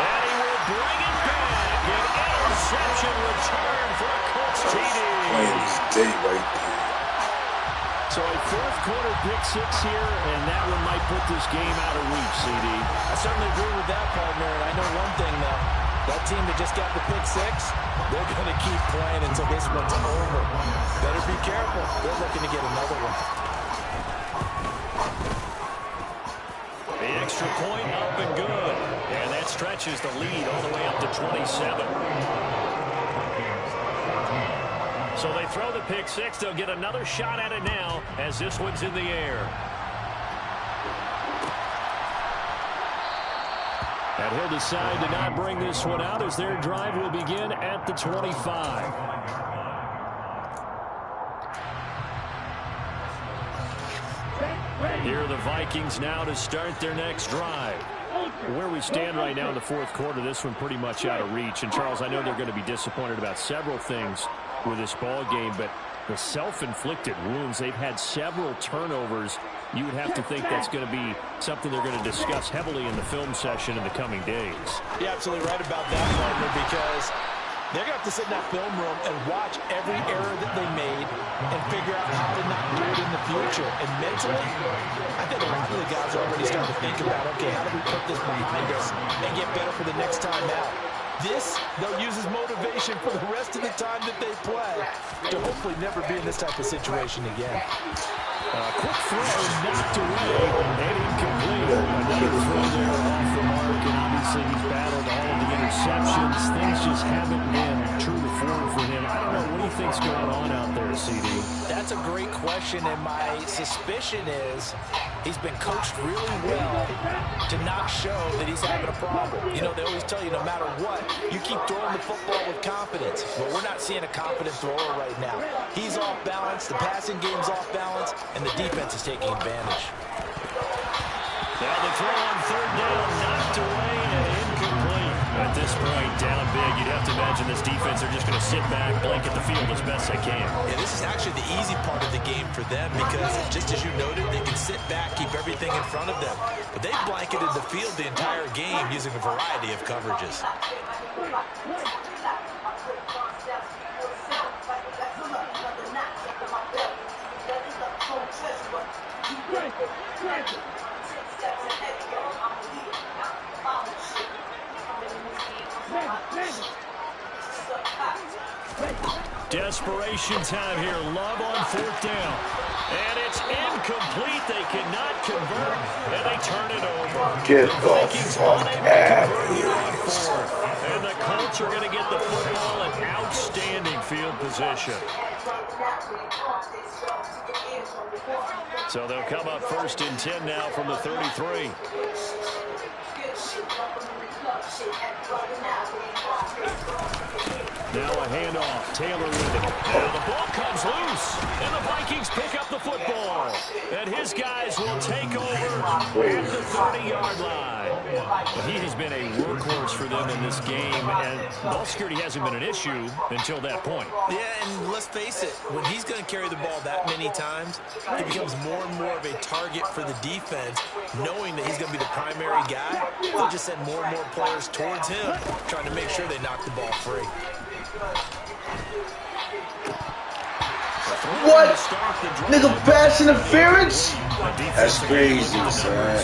And he will bring it back. An interception return for a Colts TD. Playing his day right there. So a 4th quarter pick 6 here, and that one might put this game out of reach, CD. I certainly agree with that, partner. And I know one thing, though. That team that just got the pick 6, they're going to keep playing until this one's over. Better be careful. They're looking to get another one. The extra point up and good. And that stretches the lead all the way up to 27. So they throw the pick 6. They'll get another shot at it now as this one's in the air. And he'll decide to not bring this one out as their drive will begin at the 25. Here are the Vikings now to start their next drive. Where we stand right now in the 4th quarter, this one pretty much out of reach. And, Charles, I know they're going to be disappointed about several things with this ball game, but the self-inflicted wounds, they've had several turnovers. You would have to think that's going to be something they're going to discuss heavily in the film session in the coming days. You're absolutely right about that, partner, because they're going to have to sit in that film room and watch every error that they made and figure out how to not do it in the future. And mentally, I think a lot of the guys are already starting to think about, okay, how do we put this behind us and get better for the next time out? This, they'll use as motivation for the rest of the time that they play to hopefully never be in this type of situation again. Quick throw, knocked away, and incomplete. Another throw there off the mark, and obviously he's battled all of the interceptions. Things just haven't been true to form for him. I don't know, what do you think's going on out there, CD? That's a great question, and my suspicion is he's been coached really well to not show that he's having a problem. You know, they always tell you no matter what, you keep throwing the football with confidence. But we're not seeing a confident thrower right now. He's off balance, the passing game's off balance, and the defense is taking advantage. Now the throw on 3rd down, knocked away and incomplete. At this point, down big, you'd have to imagine this defense are just going to sit back, blanket the field as best they can. Yeah, this is actually the easy part of the game for them because, just as you noted, they can sit back, keep everything in front of them. But they've blanketed the field the entire game using a variety of coverages. Desperation time here. Love on 4th down. And it's incomplete. They cannot convert, and they turn it over. Get the fuck out of here. And the Colts are going to get the football in outstanding field position. So they'll come up 1st and 10 now from the 33. Now a handoff. Taylor with it. Now the ball comes loose, and the Vikings pick up the football. And his guys will take over at the 30-yard line. But he has been a workhorse for them in this game, and ball security hasn't been an issue until that point. Yeah, and let's face it, when he's going to carry the ball that many times, he becomes more and more of a target for the defense, knowing that he's going to be the primary guy. They'll just send more and more players towards him, trying to make sure they knock the ball free. What? Nigga, pass interference? That's crazy, son.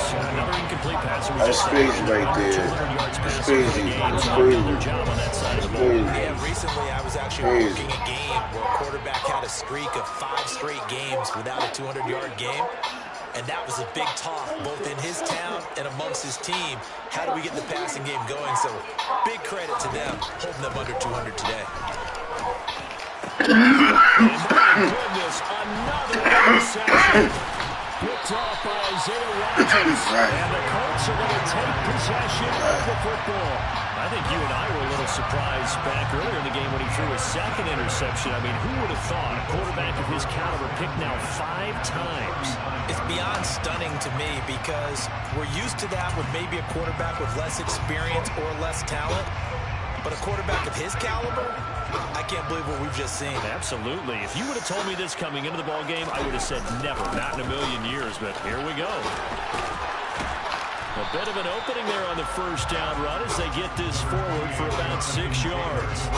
That's crazy right there. That's crazy. That's crazy. Yeah, recently I was actually working a game where a quarterback had a streak of 5 straight games without a 200-yard game. And that was a big talk, both in his town and amongst his team. How do we get the passing game going? So big credit to them, holding them under 200 today. My goodness, another interception. Picked off by Isaiah Rodgers. And the Colts are going to take possession of the football. I think you and I were a little surprised back earlier in the game when he threw his second interception. I mean, who would have thought a quarterback of his caliber picked now 5 times? It's beyond stunning to me because we're used to that with maybe a quarterback with less experience or less talent. But a quarterback of his caliber, I can't believe what we've just seen. Absolutely. If you would have told me this coming into the ball game, I would have said never, not in a million years. But here we go. A bit of an opening there on the first down run as they get this forward for about 6 yards.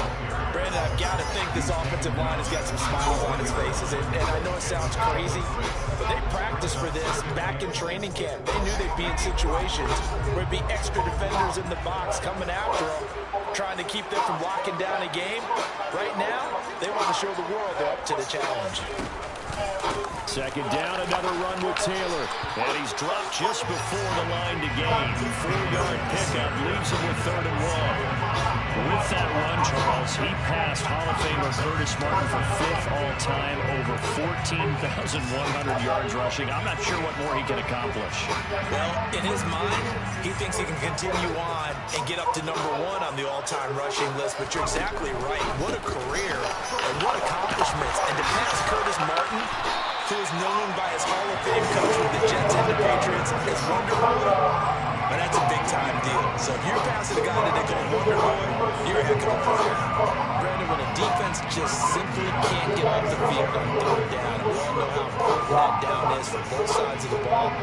Brandon, I've got to think this offensive line has got some smiles on his faces. And I know it sounds crazy, but they practiced for this back in training camp. They knew they'd be in situations where it'd be extra defenders in the box coming after them, trying to keep them from locking down a game. Right now, they want to show the world they're up to the challenge. Second down, another run with Taylor. And he's dropped just before the line to gain. 4-yard pickup leaves him with 3rd and 1. With that run, Charles, he passed Hall of Famer Curtis Martin for 5th all-time, over 14,100 yards rushing. I'm not sure what more he can accomplish. Well, in his mind, he thinks he can continue on and get up to #1 on the all-time rushing list. But you're exactly right. What a career and what accomplishments. And to pass Curtis Martin, who is known by his Hall of Fame coach with the Jets and the Patriots, as Wonder Boy, but that's a big-time deal. So if you're passing a guy that they call Wonder Boy, you're a heck of a player. Brandon, when a defense just simply can't get off the field on 3rd down, and we all know how important that down is for both sides of the ball,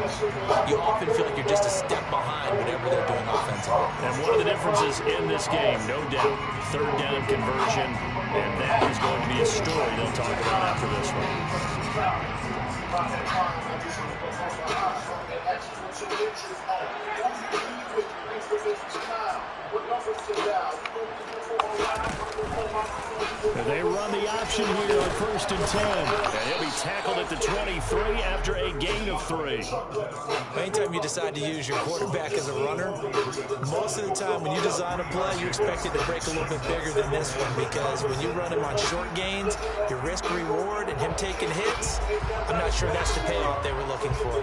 you often feel like you're just a step behind whatever they're doing offensively. And one of the differences in this game, no doubt, 3rd down conversion, and that is going to be a story they'll talk about after this one. They run the option here on 1st and 10. And he'll be tackled at the 23 after a gain of 3. Anytime you decide to use your quarterback as a runner, most of the time when you design a play, you expect it to break a little bit bigger than this one, because when you run him on short gains, your risk-reward and him taking hits, I'm not sure that's the payoff they were looking for.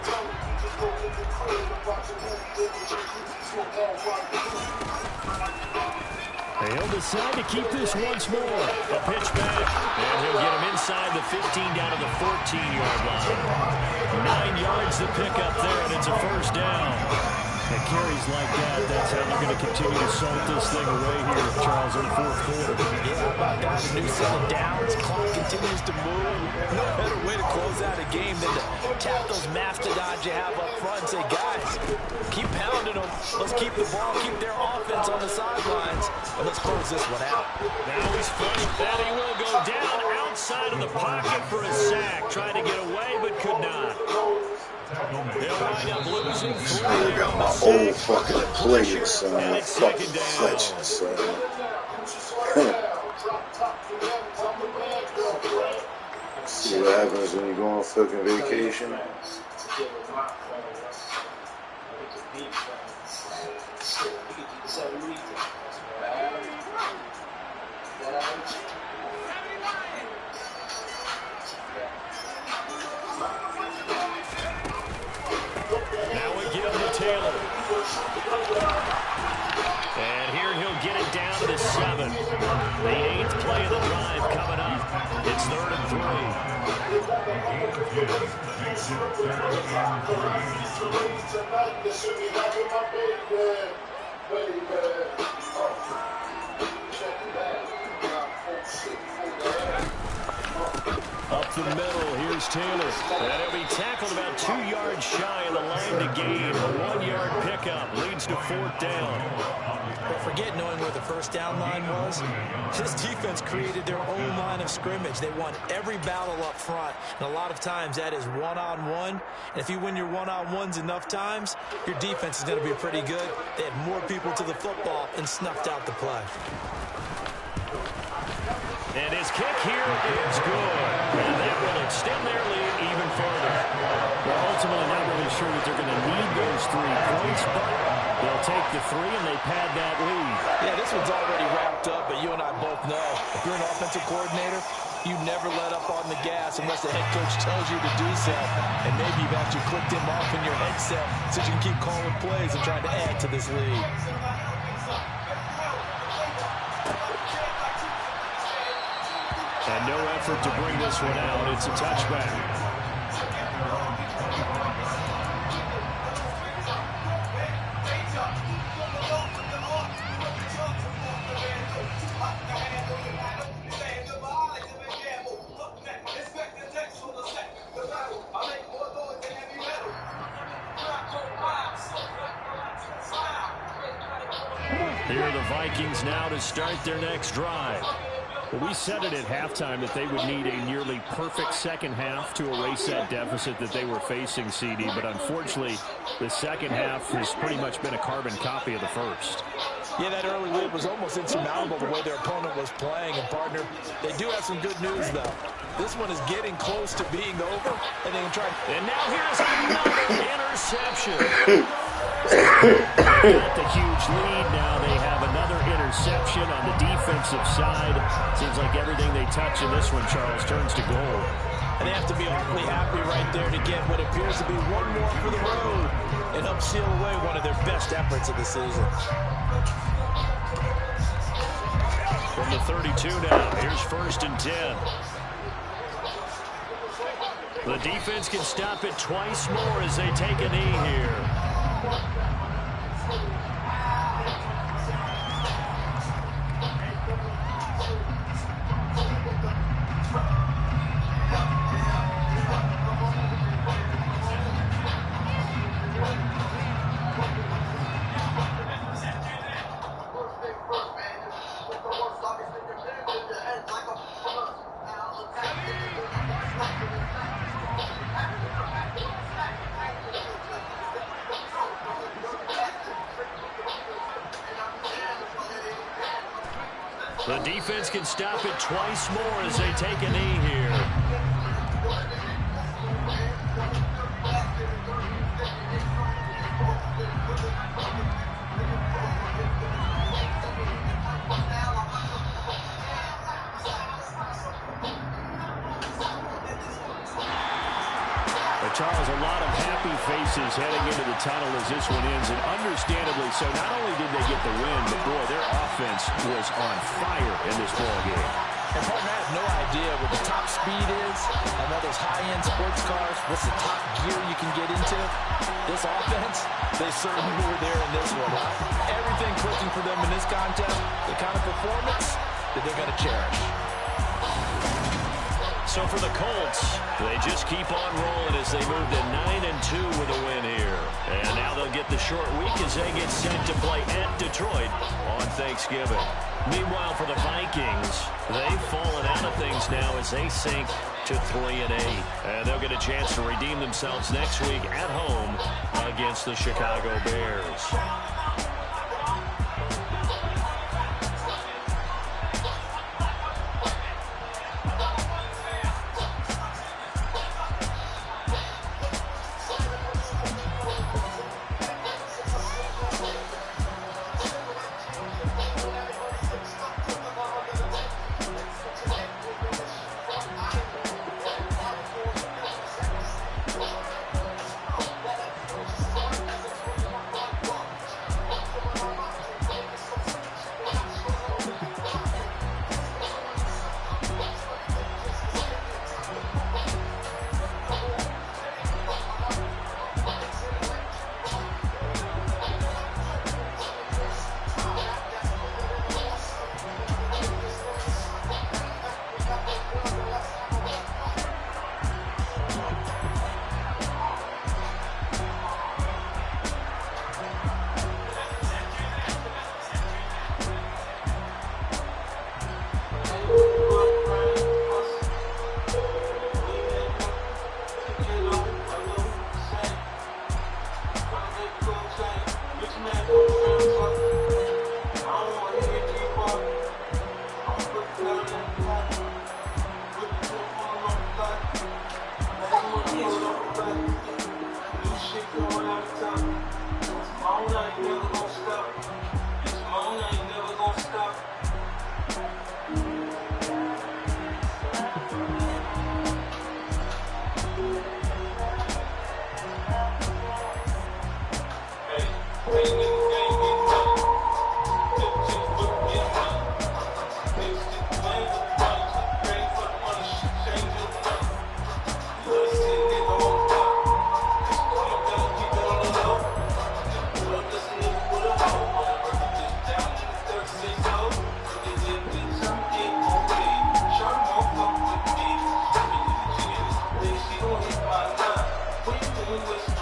He'll decide to keep this once more. A pitch back, and he'll get him inside the 15 down to the 14-yard line. 9 yards to pick up there, and it's a 1st down. And carries like that, that's how they're going to continue to salt this thing away here, Charles, in the 4th quarter. Yeah, about that. A new set of downs. Clock continues to move. No better way to close out a game than to tap those mastodons you have up front and say, guys, keep pounding them. Let's keep the ball, keep their offense on the sidelines, and let's close this one out. Now he's flushed that. He will go down outside of the pocket for a sack. Tried to get away, but could not. They'll wind up losing 3 I got my old fucking players, son. Fucking Fletcher, son. See what happens when you go on fucking vacation? Taylor. And here he'll get it down to the 7. The 8th play of the drive coming up. It's 3rd and 3. Up the middle, here's Taylor. And he'll be tackled about 2 yards shy of the line to gain. A 1-yard pickup leads to 4th down. But forget knowing where the 1st down line was. This defense created their own line of scrimmage. They won every battle up front. And a lot of times that is one-on-one. And if you win your one-on-ones enough times, your defense is going to be pretty good. They had more people to the football and snuffed out the play. And his kick here is good. And that will extend their lead even further. They're ultimately not really sure that they're going to need those 3 points, but they'll take the 3 and they pad that lead. Yeah, this one's already wrapped up, but you and I both know if you're an offensive coordinator, you never let up on the gas unless the head coach tells you to do so. And maybe you've actually clicked him off in your headset so you can keep calling plays and trying to add to this lead. And no effort to bring this one out. It's a touchback. Here are the Vikings now to start their next drive. Well, we said it at halftime that they would need a nearly perfect second half to erase that deficit that they were facing, CD. But unfortunately, the second half has pretty much been a carbon copy of the first. Yeah, that early lead was almost insurmountable the way their opponent was playing. And, partner, they do have some good news, though. This one is getting close to being over, and they can try. And now here's another interception. They got the huge lead. Now they have another interception on the defensive side. Seems like everything they touch in this one, Charles, turns to gold. And they have to be awfully happy right there to get what appears to be one more for the road and help seal away one of their best efforts of the season. From the 32 now, here's 1st and 10. The defense can stop it twice more as they take a knee here. The defense can stop it twice more as they take a knee here. Charles, a lot of happy faces heading into the tunnel as this one ends, and understandably so. Not only did they get the win, but boy, their offense was on fire in this ball game. And partner, I have no idea what the top speed is on all those high-end sports cars. What's the top gear you can get into? This offense, they certainly were there in this one. Everything clicking for them in this contest, the kind of performance that they're going to cherish. So for the Colts, they just keep on rolling as they move to 9-2 with a win here. And now they'll get the short week as they get set to play at Detroit on Thanksgiving. Meanwhile, for the Vikings, they've fallen out of things now as they sink to 3-8. And they'll get a chance to redeem themselves next week at home against the Chicago Bears. with you.